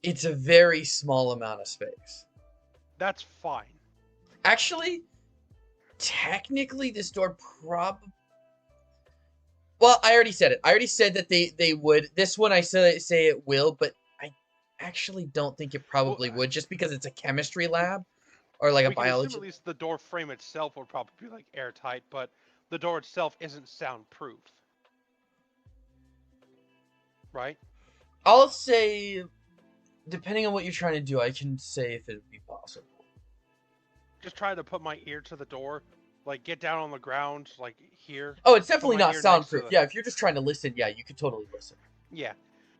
It's a very small amount of space. That's fine. Actually, technically, this door Well, I already said it. I already said that they would. This one I say it will, but I actually don't think it probably Well, would, just because it's a chemistry lab or like a we can assume biology. at least the door frame itself would probably be like airtight, but the door itself isn't soundproof, right? I'll say, depending on what you're trying to do, I can say if it would be possible. Just try to put my ear to the door, like get down on the ground, like here. Oh, it's Put definitely my not ear next to soundproof. the. Yeah, if you're just trying to listen, yeah, you could totally listen. Yeah,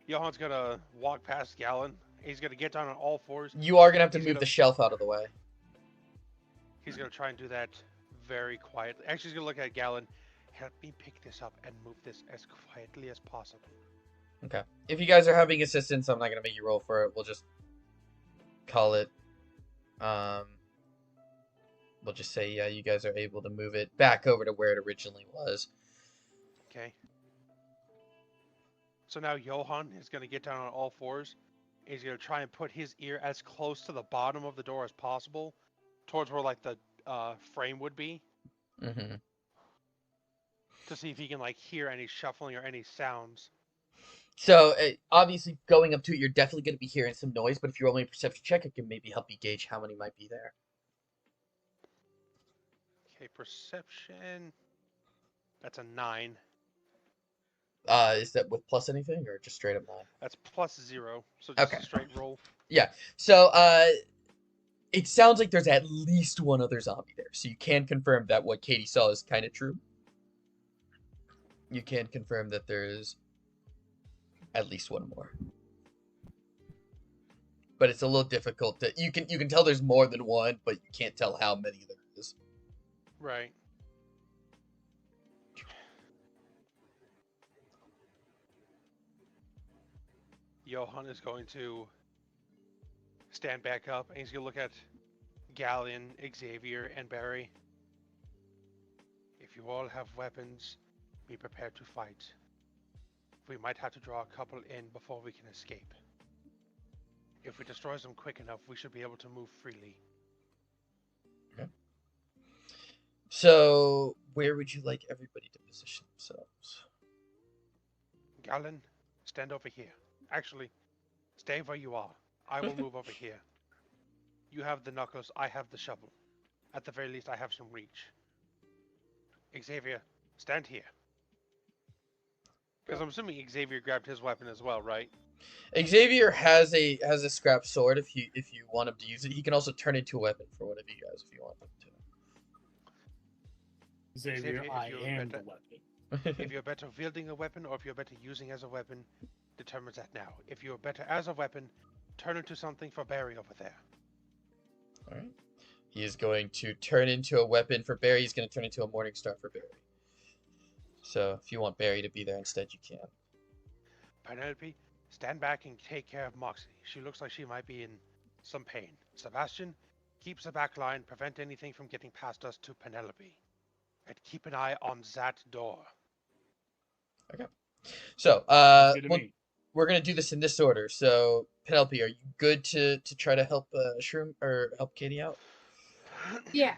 Johan's gonna walk past Gallon. He's gonna get down on all fours. You are gonna have to He's move gonna- the shelf out of the way. He's gonna try and do that very quietly. Actually, he's gonna look at Gallon. Help me pick this up and move this as quietly as possible. Okay. If you guys are having assistance, I'm not gonna make you roll for it. We'll just call it. We'll just say, yeah, you guys are able to move it back over to where it originally was. Okay. So now Johan is gonna get down on all fours. He's gonna try and put his ear as close to the bottom of the door as possible, towards where like the frame would be, Mm-hmm. to see if he can like hear any shuffling or any sounds. So, obviously, going up to it, you're definitely going to be hearing some noise, but if you roll me a perception check, it can maybe help you gauge how many might be there. Okay, perception. That's a 9. Is that with plus anything, or just straight up 9? That's plus 0, so just Okay. a straight roll. So, it sounds like there's at least one other zombie there, so you can confirm that what Katie saw is kind of true. You can confirm that there's at least one more. But it's a little difficult to... You can tell there's more than one, but you can't tell how many there is. Right. Johan is going to stand back up and he's going to look at Galleon, Xavier, and Barry. If you all have weapons, be prepared to fight. We might have to draw a couple in before we can escape. If we destroy them quick enough, we should be able to move freely. So, where would you like everybody to position themselves? Gallon, stand over here. Actually, stay where you are. I will move over here. You have the knuckles, I have the shovel. At the very least, I have some reach. Xavier, stand here. Because I'm assuming Xavier grabbed his weapon as well, right? Xavier has a scrap sword if you want him to use it. He can also turn it into a weapon for one of you guys if you want him to. Xavier, if I you're am better- the weapon. If you're better wielding a weapon or if you're better using as a weapon, determines that now. If you're better as a weapon, turn into something for Barry over there. Alright. He is going to turn into a weapon for Barry. He's going to turn into a Morning Star for Barry. So, if you want Barry to be there instead, you can. Penelope, stand back and take care of Moxie. She looks like she might be in some pain. Sebastian, keep the back line, prevent anything from getting past us to Penelope. And keep an eye on that door. So, Good to we'll- me. we're going to do this in this order. So, Penelope, are you good to try to help Shroom or help Katie out? Yeah.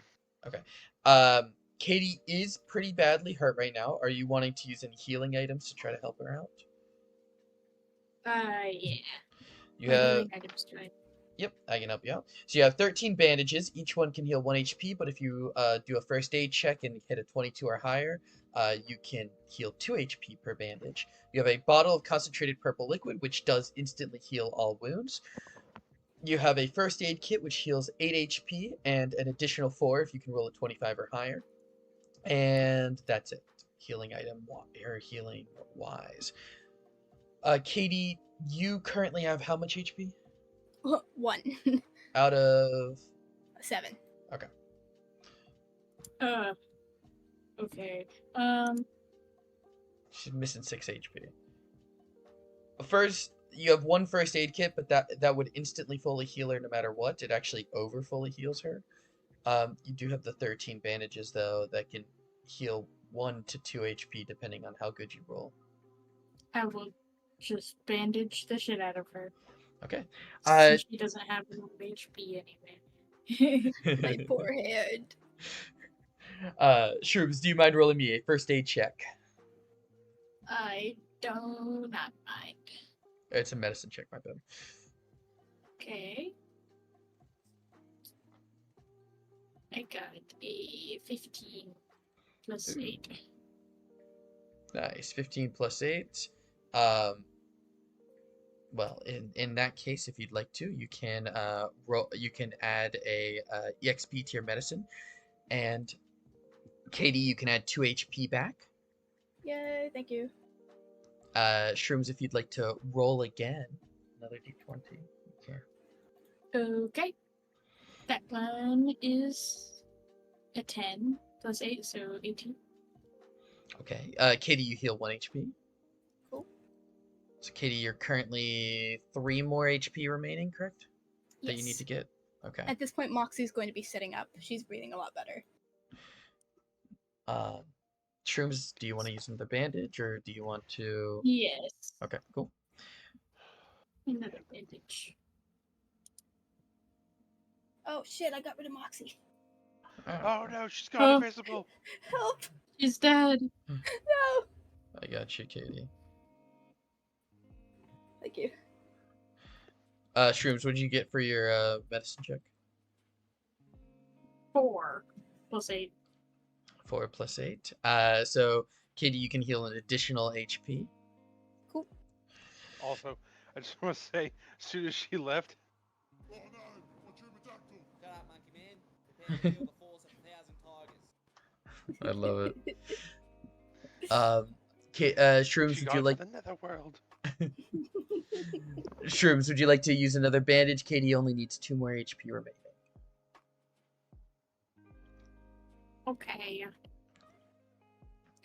Katie is pretty badly hurt right now. Are you wanting to use any healing items to try to help her out? Yeah. You My have... healing items do it. Yep, I can help you out. So you have 13 bandages. Each one can heal 1 HP, but if you do a first aid check and hit a 22 or higher, you can heal 2 HP per bandage. You have a bottle of concentrated purple liquid, which does instantly heal all wounds. You have a first aid kit, which heals 8 HP, and an additional 4 if you can roll a 25 or higher. And that's it. Healing item, or healing wise. Katie, you currently have how much HP? 1. Out of... 7. Okay. She's missing 6 HP. First, you have 1 first aid kit, but that would instantly fully heal her no matter what. It actually over fully heals her. You do have the 13 bandages, though, that can heal 1 to 2 HP depending on how good you roll. I will just bandage the shit out of her. Okay. Since she doesn't have enough HP anyway. My poor head. Shrooms, do you mind rolling me a first aid check? I do not mind. It's a medicine check, my bad. Okay. I got a 15 plus Ooh. 8. Nice. 15 plus 8. Well, in that case, if you'd like to, you can you can add a EXP to your medicine, and Katie, you can add 2 HP back. Yay, thank you. Shrooms, if you'd like to roll again, another d20. Okay. Okay. That one is a 10 plus 8, so 18. Okay. Katie, you heal 1 HP. Cool. So, Katie, you're currently 3 more HP remaining, correct? That you need Yes. to get. Okay. At this point, Moxie's going to be sitting up. She's breathing a lot better. Shrooms, do you want to use another bandage, or do you want to? Yes. Okay, cool. Another bandage. Oh shit, I got rid of Moxie. Oh no, she's gone invisible. Help! She's dead. No! I got you, Katie. Thank you. Shrooms, what did you get for your medicine check? 4 plus 8. 4 plus 8. So Katie, you can heal an additional HP. Cool. Also, I just want to say, as soon as she left, Shut up, monkey man. Prepare to feel the force of 1,000 tigers. I love it. Shrooms, she would got you to like? the netherworld. Shrooms, would you like to use another bandage? Katie only needs 2 more HP remaining. Okay.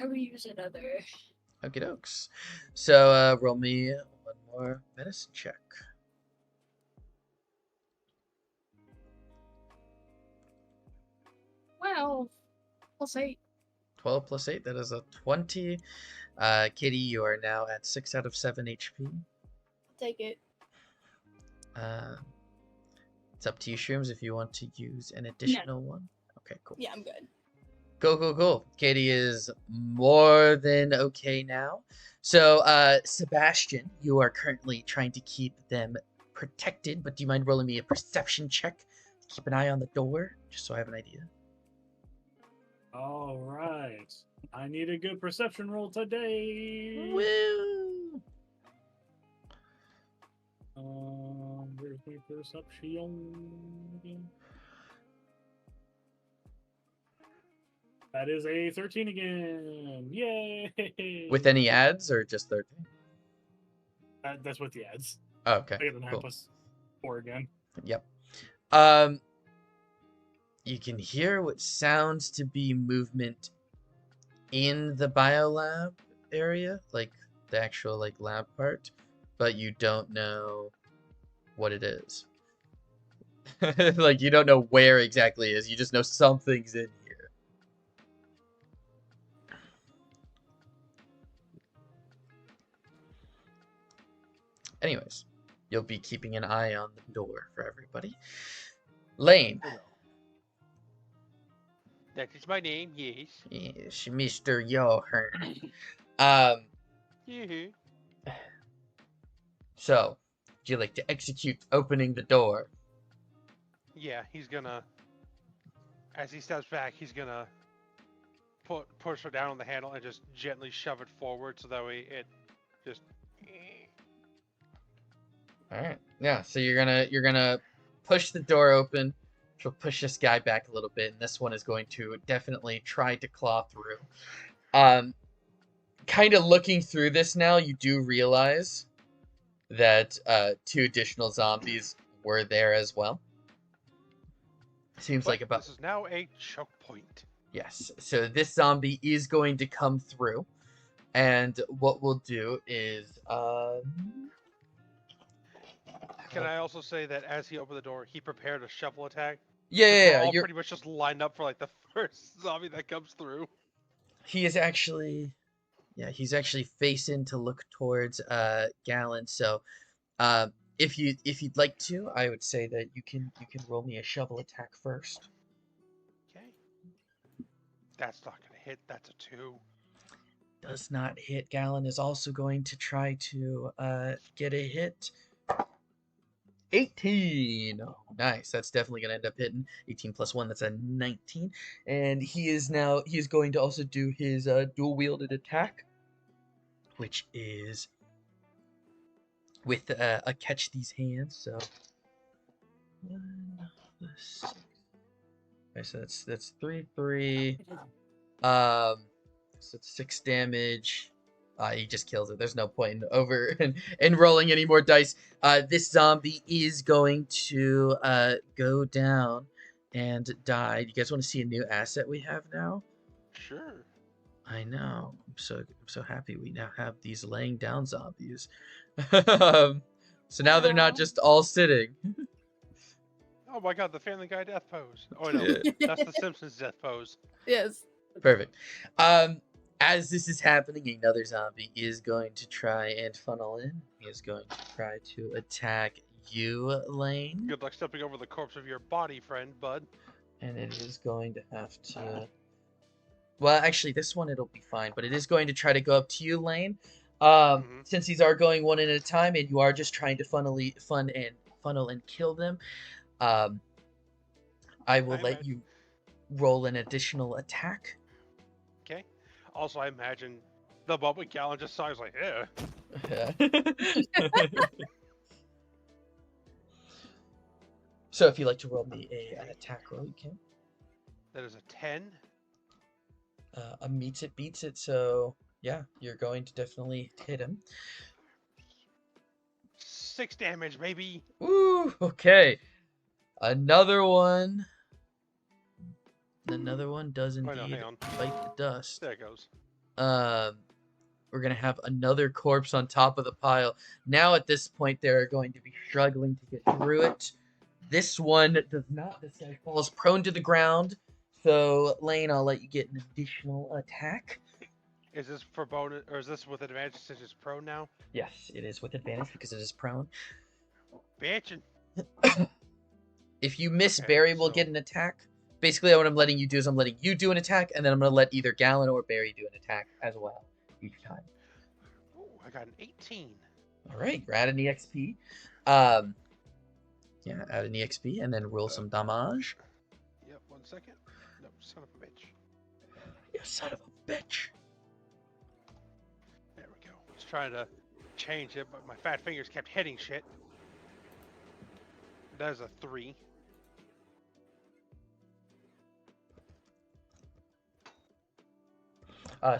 I will use another. Okie dokes. So roll me 1 more medicine check. 12 plus 8. 12 plus 8, that is a 20. Katie, you are now at 6 out of 7 HP. Take it. It's up to you, Shrooms, if you want to use an additional one. Okay, cool. Yeah, I'm good. Cool. Katie is more than okay now. So, Sebastian, you are currently trying to keep them protected, but do you mind rolling me a perception check? Keep an eye on the door, just so I have an idea. All right. I need a good perception roll today. Woo! Where's my perception? That is a 13 again. Yay! With any ads or just 13? That's with the ads. Oh, okay. I got the 9 Cool. plus 4 again. Yep. You can hear what sounds to be movement in the biolab area, like the actual lab part, but you don't know what it is. Like, you don't know where exactly it is. You just know something's in here. Anyways, you'll be keeping an eye on the door for everybody. Lane. That is my name, yes. Yes, Mr. Yohern. Mhm. So, would you like to execute opening the door? Yeah, he's gonna. As he steps back, he's gonna push her down on the handle and just gently shove it forward, so that way it just. All right. Yeah. So you're gonna push the door open. She'll push this guy back a little bit, and this one is going to definitely try to claw through. Kind of looking through this now, you do realize that 2 additional zombies were there as well. Seems like about. This is now a choke point. Yes. So this zombie is going to come through, and what we'll do is Can I also say that as he opened the door, he prepared a shovel attack? yeah, All you're. pretty much just lined up for like the first zombie that comes through. He is actually, yeah, he's actually facing to look towards Gallon. So, if you'd like to, I would say that you can roll me a shovel attack first. Okay. That's not gonna hit. That's a 2. Does not hit. Gallon is also going to try to get a hit. 18. Oh, nice. That's definitely going to end up hitting. 18 plus 1, that's a 19. And he is going to also do his dual wielded attack, which is with a catch these hands. So 1 plus 6. Okay, so that's 3, 3. So it's 6 damage. He just kills it. There's no point in in rolling any more dice. This zombie is going to go down and die. You guys want to see a new asset we have now? Sure. I know. I'm so happy we now have these laying down zombies. So now they're not Aw. just all sitting. Oh my god, the Family Guy death pose. Oh no, Yeah. that's the Simpsons death pose. Yes. Perfect. As this is happening, another zombie is going to try and funnel in. He is going to try to attack you, Lane. Good luck stepping over the corpse of your body, friend, bud. And it is going to have to... Well, actually, this one it'll be fine, but it is going to try to go up to you, Lane. Since these are going one at a time, and you are just trying to funnel and kill them, I will let you roll an additional attack. Okay. Also, I imagine the moment Gallon just sighs like, yeah. So if you'd like to roll me an attack roll, you can. That is a 10. A meets it, beats it, so yeah, you're going to definitely hit him. 6 damage, baby. Woo, okay. Another one does Oh, no, indeed hang on. bite the dust. There it goes. We're going to have another corpse on top of the pile. Now at this point, they're going to be struggling to get through it. This one does not. This guy falls prone to the ground. So, Lane, I'll let you get an additional attack. Is this for bonus, or is this with advantage since it's prone now? Yes, it is with advantage because it is prone. Bitchin'. If you miss, Okay, Barry will so- get an attack. Basically, what I'm letting you do is I'm letting you do an attack, and then I'm going to let either Gallon or Barry do an attack as well each time. Ooh, I got an 18. All right, add an EXP. Yeah, add an EXP, and then roll some damage. Yep, 1 second. No, son of a bitch. You son of a bitch. There we go. I was trying to change it, but my fat fingers kept hitting shit. That is a 3.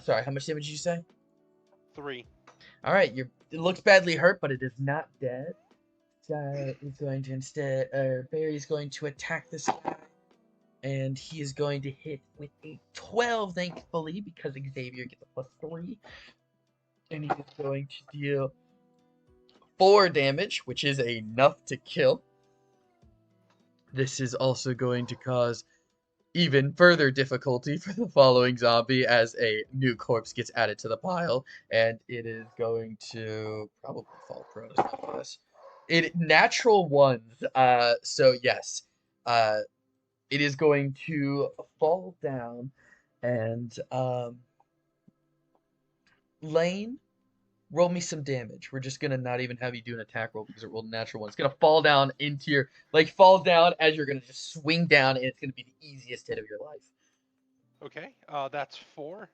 Sorry, how much damage did you say? 3. All right, it looks badly hurt, but it is not dead. So is going to instead, Barry's going to attack this guy, and he is going to hit with a 12, thankfully, because Xavier gets a +3, and he is going to deal 4 damage, which is enough to kill. This is also going to cause even further difficulty for the following zombie as a new corpse gets added to the pile, and it is going to probably fall prone as well for this. Natural ones, so yes, it is going to fall down, and Lane, roll me some damage. We're just gonna not even have you do an attack roll because it rolled a natural one. It's gonna fall down into your, fall down as you're gonna just swing down, and it's gonna be the easiest hit of your life. Okay, that's 4.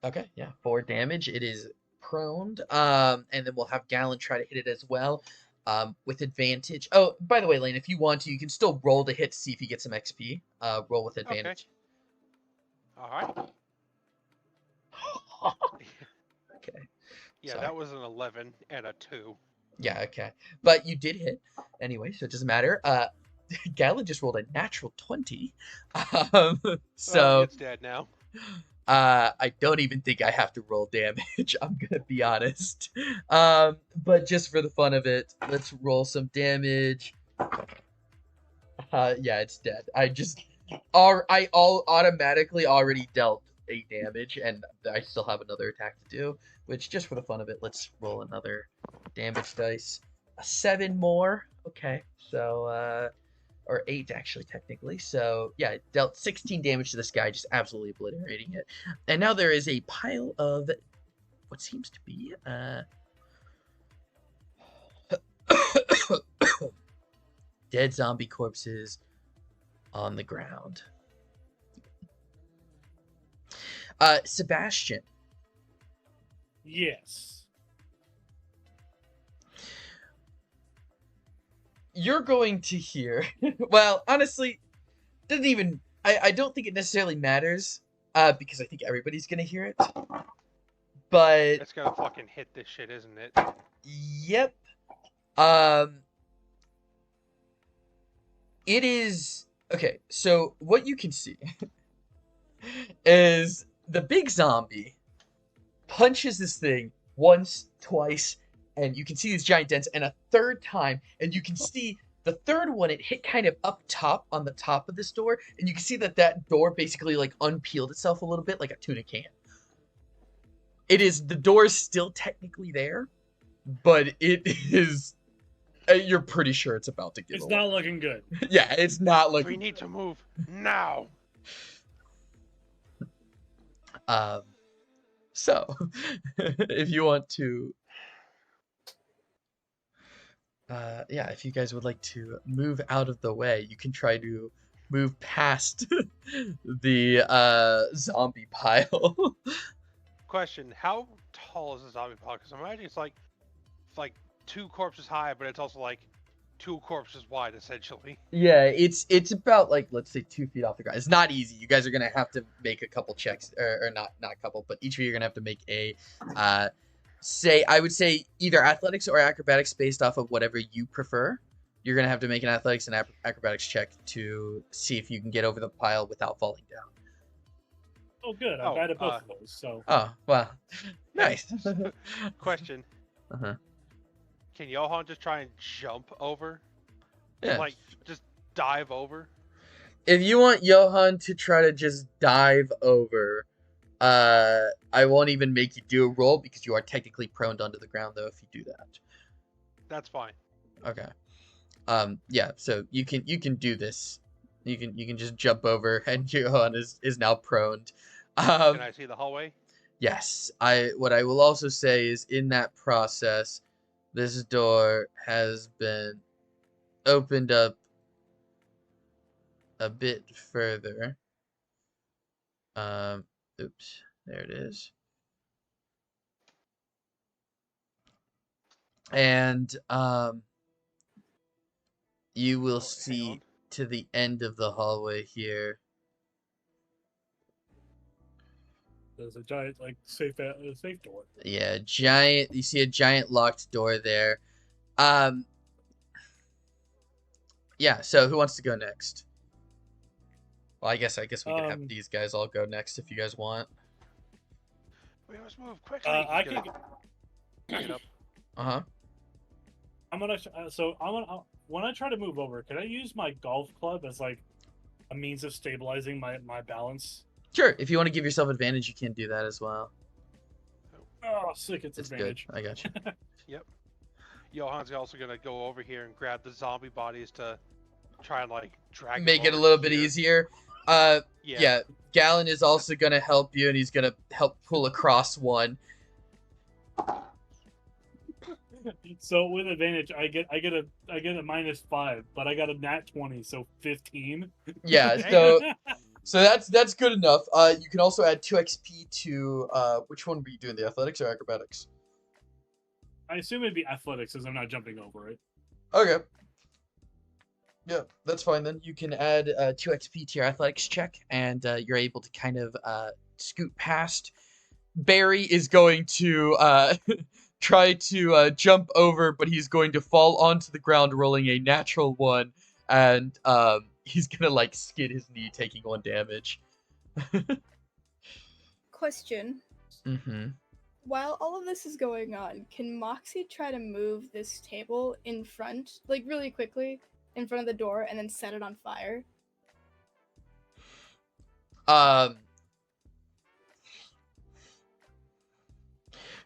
Okay, yeah, 4 damage. It is proned, and then we'll have Gallon try to hit it as well, with advantage. Oh, by the way, Lane, if you want to, you can still roll to hit to see if you get some XP. Roll with advantage. Alright. Okay. Yeah, Sorry. that was an 11 and a 2. Yeah, okay. But you did hit anyway, so it doesn't matter. Gallon just rolled a natural 20. Oh, So it's dead now. I don't even think I have to roll damage. I'm gonna be honest. But just for the fun of it, let's roll some damage. Yeah, it's dead. I automatically already dealt 8 damage, and I still have another attack to do. Which, just for the fun of it, let's roll another damage dice. A 7 more. Okay, so or 8 actually technically. So yeah, it dealt 16 damage to this guy, just absolutely obliterating it. And now there is a pile of what seems to be dead zombie corpses on the ground. Sebastian, Yes. you're going to hear. Well, honestly, doesn't even. I don't think it necessarily matters. Because I think everybody's gonna hear it. But It's gonna fucking hit this shit, isn't it? yep. Um. It is okay. So what you can see is the big zombie punches this thing once, twice, and you can see these giant dents, and a third time, and you can see the third one, it hit kind of up top on the top of this door, and you can see that that door basically like unpeeled itself a little bit like a tuna can. It is, the door is still technically there, but it is, you're pretty sure it's about to give It's away. not looking good. Yeah, it's not We looking. need to move now. So, if you want to, yeah, if you guys would like to move out of the way, you can try to move past the zombie pile. Question: how tall is the zombie pile? Because I'm imagining it's like 2 corpses high, but it's also like 2 corpses wide, essentially. Yeah, it's about like, let's say 2 feet off the ground. It's not easy. You guys are gonna have to make a couple checks, or not a couple, but each of you are gonna have to make a, I would say either athletics or acrobatics based off of whatever you prefer. You're gonna have to make an athletics and acrobatics check to see if you can get over the pile without falling down. Oh, good. I've added both of those. So Oh, well, nice. Question: Uh-huh. can Johan just try and jump over? Yeah. Like, just dive over? If you want Johan to try to just dive over, I won't even make you do a roll because you are technically prone onto the ground though if you do that. That's fine. Okay. Yeah, so you can do this. You can just jump over and Johan is now prone. Can I see the hallway? Yes. What I will also say is in that process, this door has been opened up a bit further. Oops, there it is. And you will Oh, hang see on. to the end of the hallway here. there's a giant safe door. Yeah, you see a giant locked door there. Yeah, so who wants to go next? Well, I guess we can have these guys all go next if you guys want. We must move quickly. I Get can. up. Get up. Uh-huh. I'm gonna. When I try to move over, can I use my golf club as like a means of stabilizing my balance? Sure, if you want to give yourself advantage, you can do that as well. Oh, sick! It's It's advantage. good. I got you. Yep. Johan's also gonna go over here and grab the zombie bodies to try and like drag them Make it a over little bit here. easier. Yeah, Galen is also gonna help you, and he's gonna help pull across one. So with advantage, I get a -5, but I got a nat 20, so 15. Yeah, so that's good enough. You can also add 2 XP to which one were you doing, the athletics or acrobatics? I assume it'd be athletics, as I'm not jumping over it. Okay. Yeah, that's fine then. You can add 2 XP to your athletics check, and you're able to kind of scoot past. Barry is going to try to jump over, but he's going to fall onto the ground, rolling a natural 1, and he's gonna like skid his knee, taking 1 damage. Question. Mm-hmm. While all of this is going on, can Moxie try to move this table in front, like really quickly, in front of the door, and then set it on fire?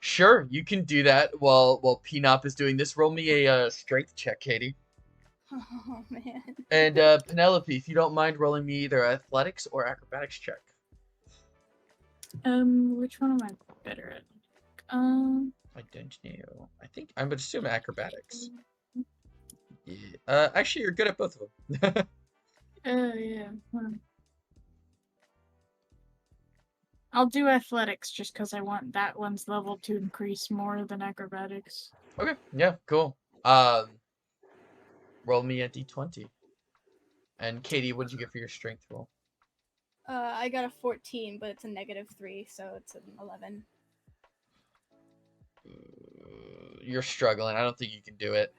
Sure, you can do that while Peanop is doing this. Roll me a strength check, Katie. Oh man. And Penelope, if you don't mind rolling me either athletics or acrobatics check. Which one am I better at? I don't know. I think I'm gonna assume acrobatics. Yeah. Actually, you're good at both of them. Yeah. I'll do athletics just because I want that one's level to increase more than acrobatics. Okay. Yeah. Cool. Roll me a d20. And Katie, what did you get for your strength roll? I got a 14, but it's a -3, so it's an 11. You're struggling. I don't think you can do it.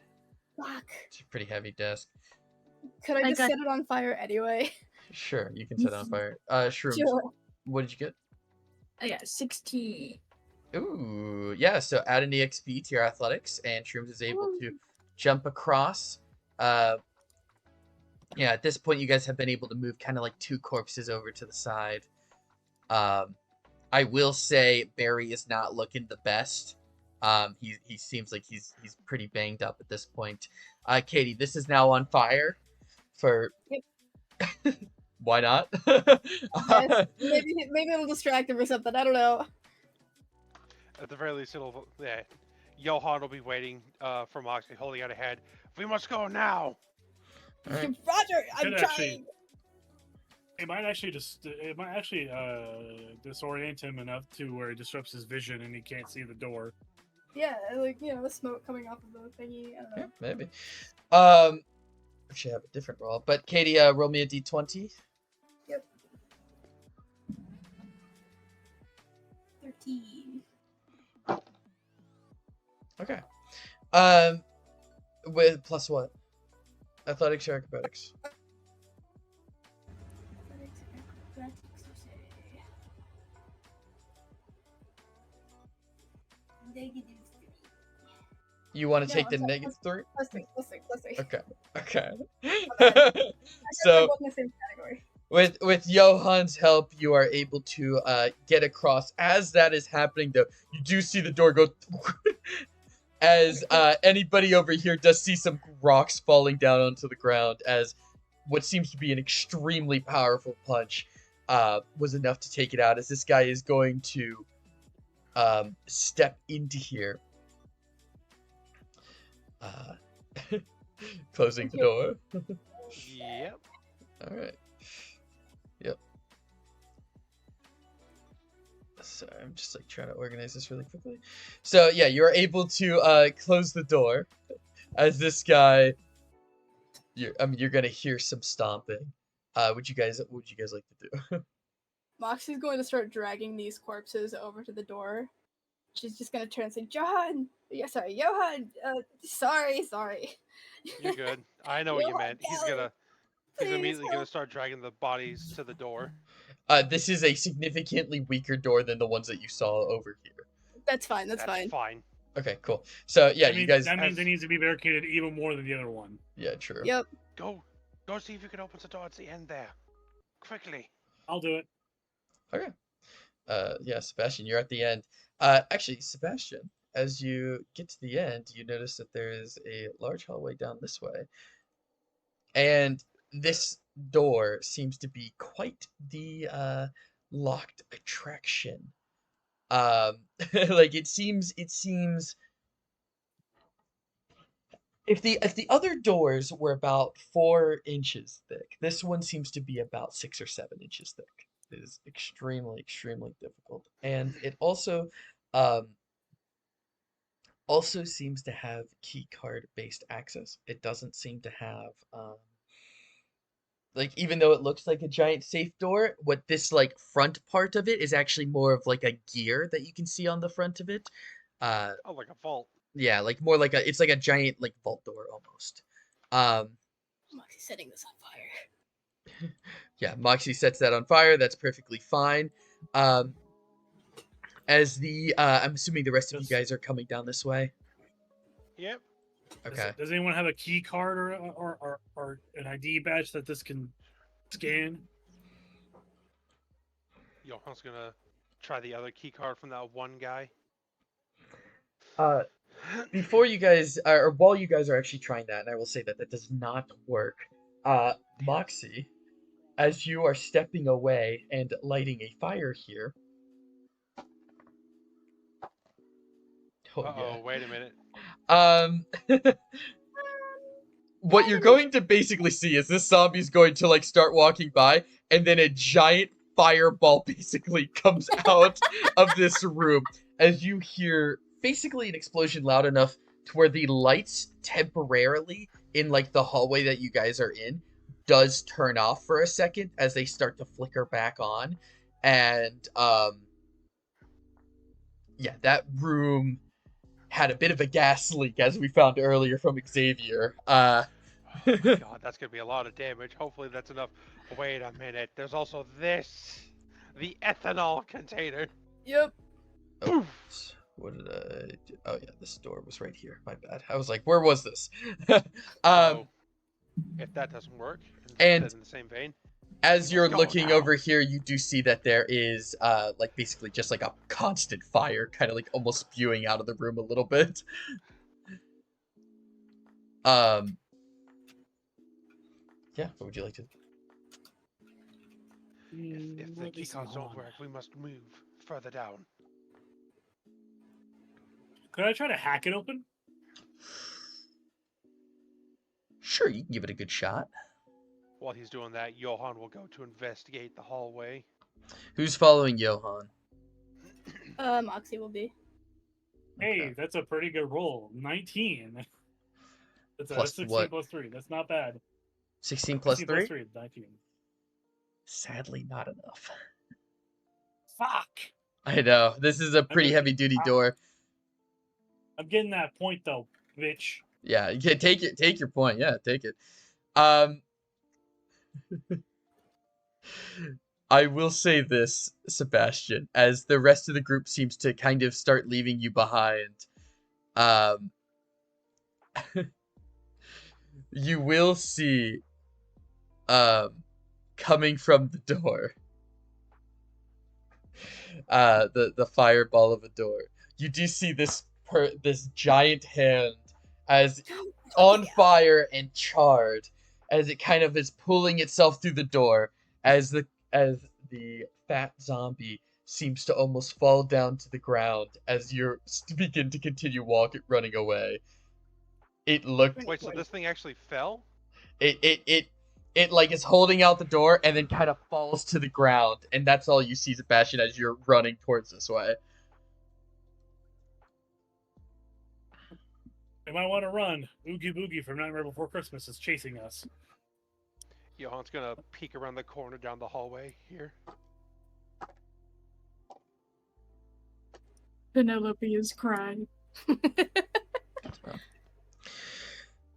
Fuck. It's a pretty heavy desk. Could I I just got- set it on fire anyway? Sure, you can set it on fire. Shrooms, Sure. what did you get? I got 16. Ooh, yeah. So add an EXP to your athletics, and Shrooms is able to jump across. Yeah, at this point, you guys have been able to move kind of like 2 corpses over to the side. I will say Barry is not looking the best. He seems like he's pretty banged up at this point. Katie, this is now on fire. For why not? Yes. Maybe it'll distract him or something. I don't know. At the very least, it'll. Yeah. Johan will be waiting for Moxie, holding out a head. We must go now! Alright. Roger, I'm Could trying. actually- It might actually disorient him enough to where it disrupts his vision and he can't see the door. Yeah, like the smoke coming off of the thingy. I don't know. Yeah, maybe. Actually, I have a different roll. But Katie, roll me a d20. 13. Okay. With plus what? Athletics or acrobatics? Athletics, acrobatics, you say. -3. You want to No, take I'm the sorry, -3? +3. Okay. Okay. I guess So they're both in the same category. with Johan's help, you are able to get across. As that is happening, though, you do see the door go. As anybody over here does see some rocks falling down onto the ground, as what seems to be an extremely powerful punch was enough to take it out. As this guy is going to step into here. Closing the door. Yep. All right. Yep. Sorry, I'm just like trying to organize this really quickly. So yeah, you're able to close the door as this guy. You're gonna hear some stomping. What would you guys like to do? Moxie's going to start dragging these corpses over to the door. She's just gonna turn and say, Johan! Yeah, sorry, Johan! Sorry. You're good. I know what you Johan, meant. He's Kelly, immediately help. gonna start dragging the bodies to the door. This is a significantly weaker door than the ones that you saw over here. That's fine. That's fine. Fine. Okay, cool. So yeah, you guys. That means it needs to be barricaded even more than the other one. Yeah, true. Yep. Go see if you can open the door at the end there. Quickly. I'll do it. Okay. Yeah, Sebastian, you're at the end. Actually, Sebastian, as you get to the end, you notice that there is a large hallway down this way. And this door seems to be quite the locked attraction. Like it seems if the other doors were about 4 inches thick, this one seems to be about 6 or 7 inches thick. It is extremely difficult, and it also seems to have key card based access. It doesn't seem to have like, even though it looks like a giant safe door, what this like front part of it is actually more of like a gear that you can see on the front of it. Oh, like a vault. Yeah, like more like it's like a giant like vault door almost. Moxie's setting this on fire. Yeah, Moxie sets that on fire. That's perfectly fine. As the I'm assuming the rest of you guys are coming down this way. Yep. Okay. Does anyone have a key card or an ID badge that this can scan? Johan's gonna try the other key card from that one guy. before you guys or while you guys are actually trying that, and I will say that that does not work. Moxie, as you are stepping away and lighting a fire here. Oh Uh-oh, wait a minute. yeah. What you're going to basically see is this zombie's going to like start walking by, and then a giant fireball basically comes out of this room as you hear basically an explosion loud enough to where the lights temporarily in like the hallway that you guys are in does turn off for a second as they start to flicker back on. And yeah, that room had a bit of a gas leak, as we found earlier from Xavier. Oh my god, that's gonna be a lot of damage. Hopefully that's enough. Wait a minute. There's also this. The ethanol container. Yep. Oh, what did I do? Oh yeah, this door was right here. My bad. I was like, where was this? So, if that doesn't work, and in the same vein, as you're let's go looking now. over here, you do see that there is like basically just like a constant fire, kind of like almost spewing out of the room a little bit. Yeah, what would you like to? If the key cards don't work, we must move further down. Could I try to hack it open? Sure, you can give it a good shot. While he's doing that, Johan will go to investigate the hallway. Who's following Johan? Moxie will be. Hey, Okay. that's a pretty good roll. 19. That's Plus 16 what? plus 3. That's not bad. 16 plus 16 3? 3 is 19. Sadly, not enough. Fuck! I know. This is a pretty heavy-duty door. I'm getting that point, though, bitch. Yeah, you can take it. Take your point. Yeah, take it. I will say this, Sebastian, as the rest of the group seems to kind of start leaving you behind. You will see, coming from the door, the fireball of a door. You do see this giant hand as on fire and charred, as it kind of is pulling itself through the door, as the fat zombie seems to almost fall down to the ground as you begin to continue running away. It looked. Wait, so this thing actually fell? It like is holding out the door and then kind of falls to the ground, and that's all you see, Sebastian, as you're running towards this way. We might want to run. Oogie Boogie from Nightmare Before Christmas is chasing us. Johan's gonna peek around the corner down the hallway here. Penelope is crying.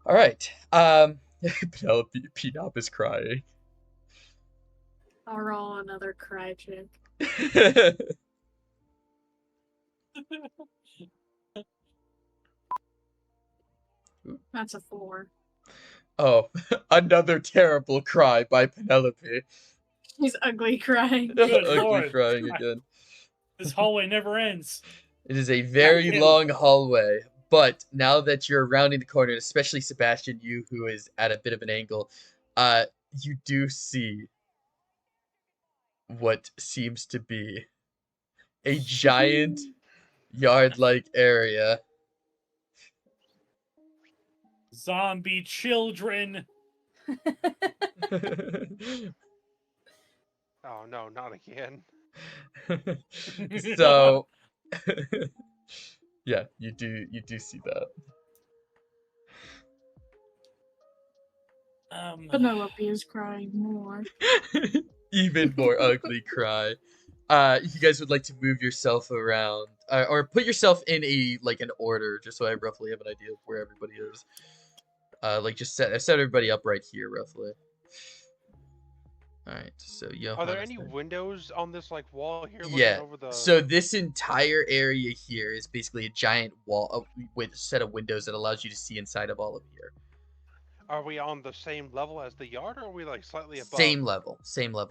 All right. Penelope Peanut is crying. I'll roll another cry chick. That's a 4. Oh, another terrible cry by Penelope. He's ugly crying. Good Ugly Lord. crying again. This hallway never ends. It is a very Goddamn. long hallway, but now that you're rounding the corner, especially Sebastian, you who is at a bit of an angle, you do see what seems to be a giant yard-like area. Zombie children. Oh no, not again. So yeah, you do see that. Penelope is crying more. Even more ugly cry. You guys would like to move yourself around, or put yourself in an order, just so I roughly have an idea of where everybody is. Just set everybody up right here, roughly. All right, so Are there any windows on this wall here? Yeah. Over the... So this entire area here is basically a giant wall with a set of windows that allows you to see inside of all of here. Are we on the same level as the yard, or are we slightly above? Same level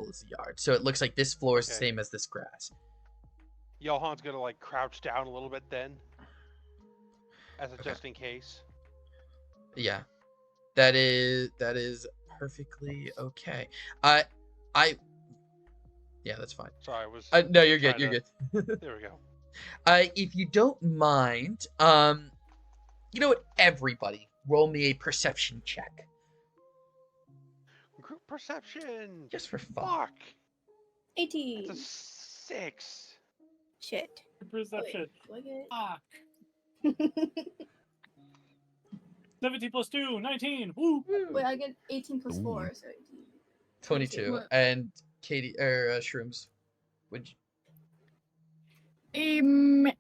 as the yard. So it looks like this floor is the Okay. same as this grass. Johan's gonna crouch down a little bit then, as a Okay. just in case. Yeah, that is perfectly okay. I, yeah, that's fine. Sorry, I was. No, you're good. trying You're to- good. There we go. If you don't mind, you know what? Everybody, roll me a perception check, Group perception. just for fun. Fuck. It's 18. a 6. Shit. Perception. Wait, do Fuck. I get... 17 plus 2, 19. Woo! Wait, I get 18 plus Ooh. 4, so 18. 22. What? And Katie or Shrooms, would you,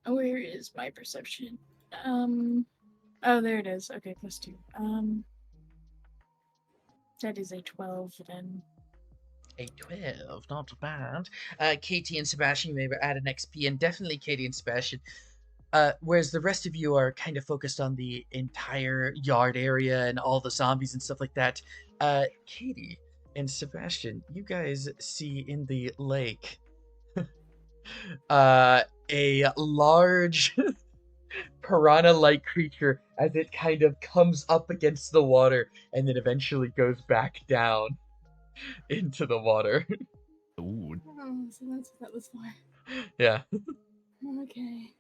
Where is my perception? Oh, there it is. Okay, plus 2. That is a 12 then. a 12, not bad. Katie and Sebastian, you may add an XP, and definitely Katie and Sebastian. Whereas the rest of you are kind of focused on the entire yard area and all the zombies and stuff like that. Katie and Sebastian, you guys see in the lake a large piranha-like creature as it kind of comes up against the water and then eventually goes back down into the water. Ooh. Oh, so that's what that was for. Yeah. Okay.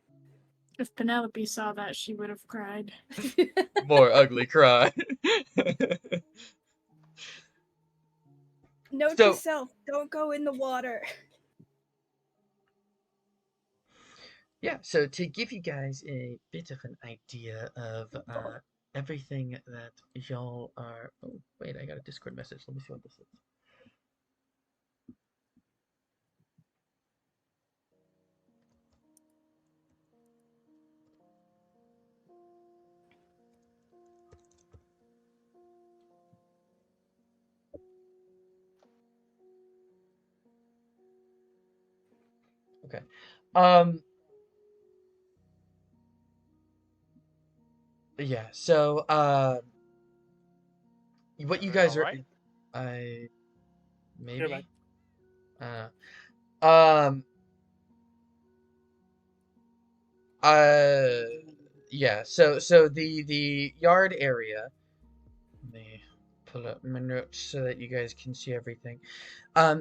If Penelope saw that, she would have cried. More ugly cry. Note So- to self, don't go in the water. Yeah, so to give you guys a bit of an idea of everything that y'all are... Oh, wait, I got a Discord message. Let me see what this is. Okay. Yeah, so what you guys are... Alright. I... You're Maybe? back. Um... Yeah, so the yard area... Let me pull up my notes so that you guys can see everything.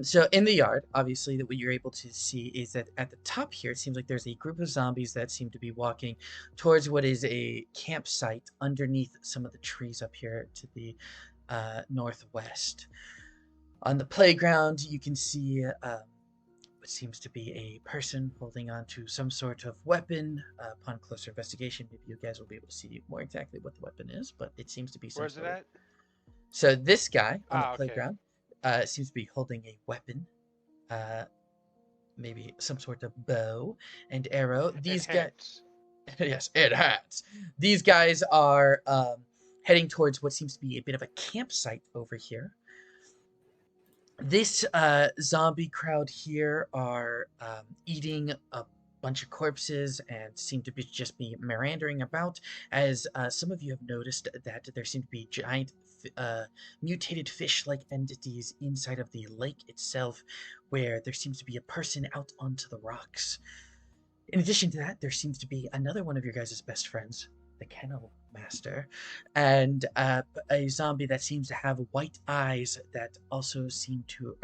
So in the yard, obviously, that what you're able to see is that at the top here, it seems like there's a group of zombies that seem to be walking towards what is a campsite underneath some of the trees up here to the northwest. On the playground, you can see what seems to be a person holding on to some sort of weapon. Upon closer investigation, maybe you guys will be able to see more exactly what the weapon is, but it seems to be some Where's it sort of... at? So this guy on the Ah, okay. playground seems to be holding a weapon, maybe some sort of bow and arrow. These guys, Enhance. yes, it has. These guys are heading towards what seems to be a bit of a campsite over here. This zombie crowd here are eating a bunch of corpses and seem to be just be meandering about, as some of you have noticed that there seem to be giant mutated fish-like entities inside of the lake itself, where there seems to be a person out onto the rocks. In addition to that, there seems to be another one of your guys' best friends, the Kennel Master, and a zombie that seems to have white eyes that also seem to,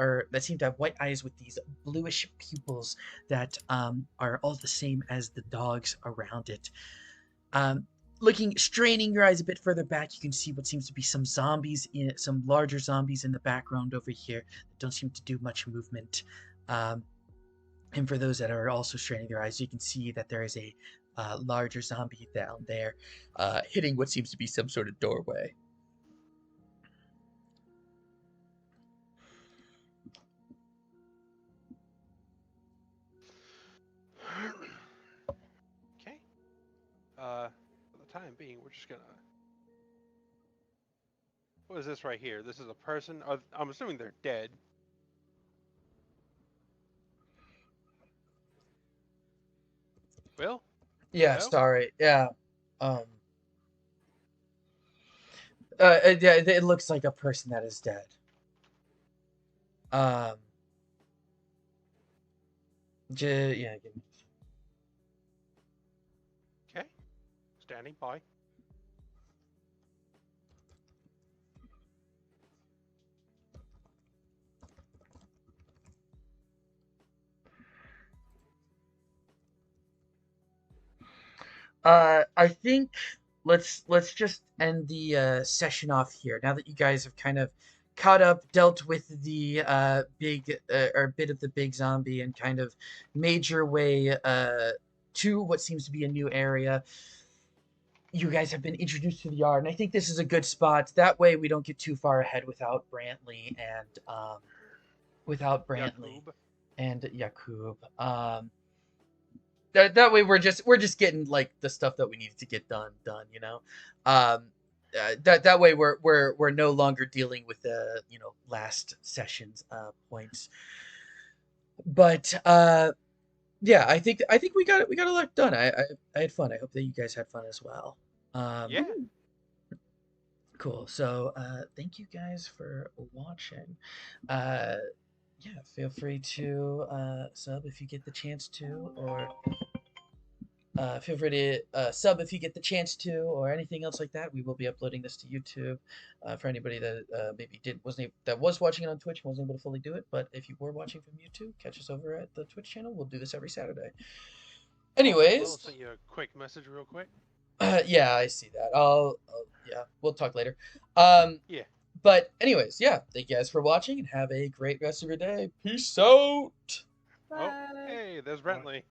have white eyes with these bluish pupils that are all the same as the dogs around it. Straining your eyes a bit further back, you can see what seems to be some larger zombies in the background over here that don't seem to do much movement. And for those that are also straining their eyes, you can see that there is a larger zombie down there hitting what seems to be some sort of doorway. Okay. For the time being, we're just gonna... What is this right here? This is a person? I'm assuming they're dead. Will? Yeah, Hello? sorry. Yeah. It looks like a person that is dead. Yeah, give me... Okay. Standing by. I think let's just end the session off here. Now that you guys have kind of caught up, dealt with the big or a bit of the big zombie, and kind of made your way to what seems to be a new area. You guys have been introduced to the yard, and I think this is a good spot. That way, we don't get too far ahead without Brantley Yakub. and Yakub. That way we're just getting like the stuff that we needed to get done, you know. That way we're no longer dealing with the last session's points. But yeah, I think we got a lot done. I had fun. I hope that you guys had fun as well. Yeah. Cool. So thank you guys for watching. Yeah, feel free to sub if you get the chance to, or feel free to sub if you get the chance to, or anything else like that. We will be uploading this to YouTube for anybody that maybe was watching it on Twitch and wasn't able to fully do it. But if you were watching from YouTube, catch us over at the Twitch channel. We'll do this every Saturday. Anyways, I'll send you a quick message real quick. yeah, I see that. Yeah, we'll talk later. Yeah. But anyways, yeah, thank you guys for watching and have a great rest of your day. Peace out. Oh, hey, there's Brantley.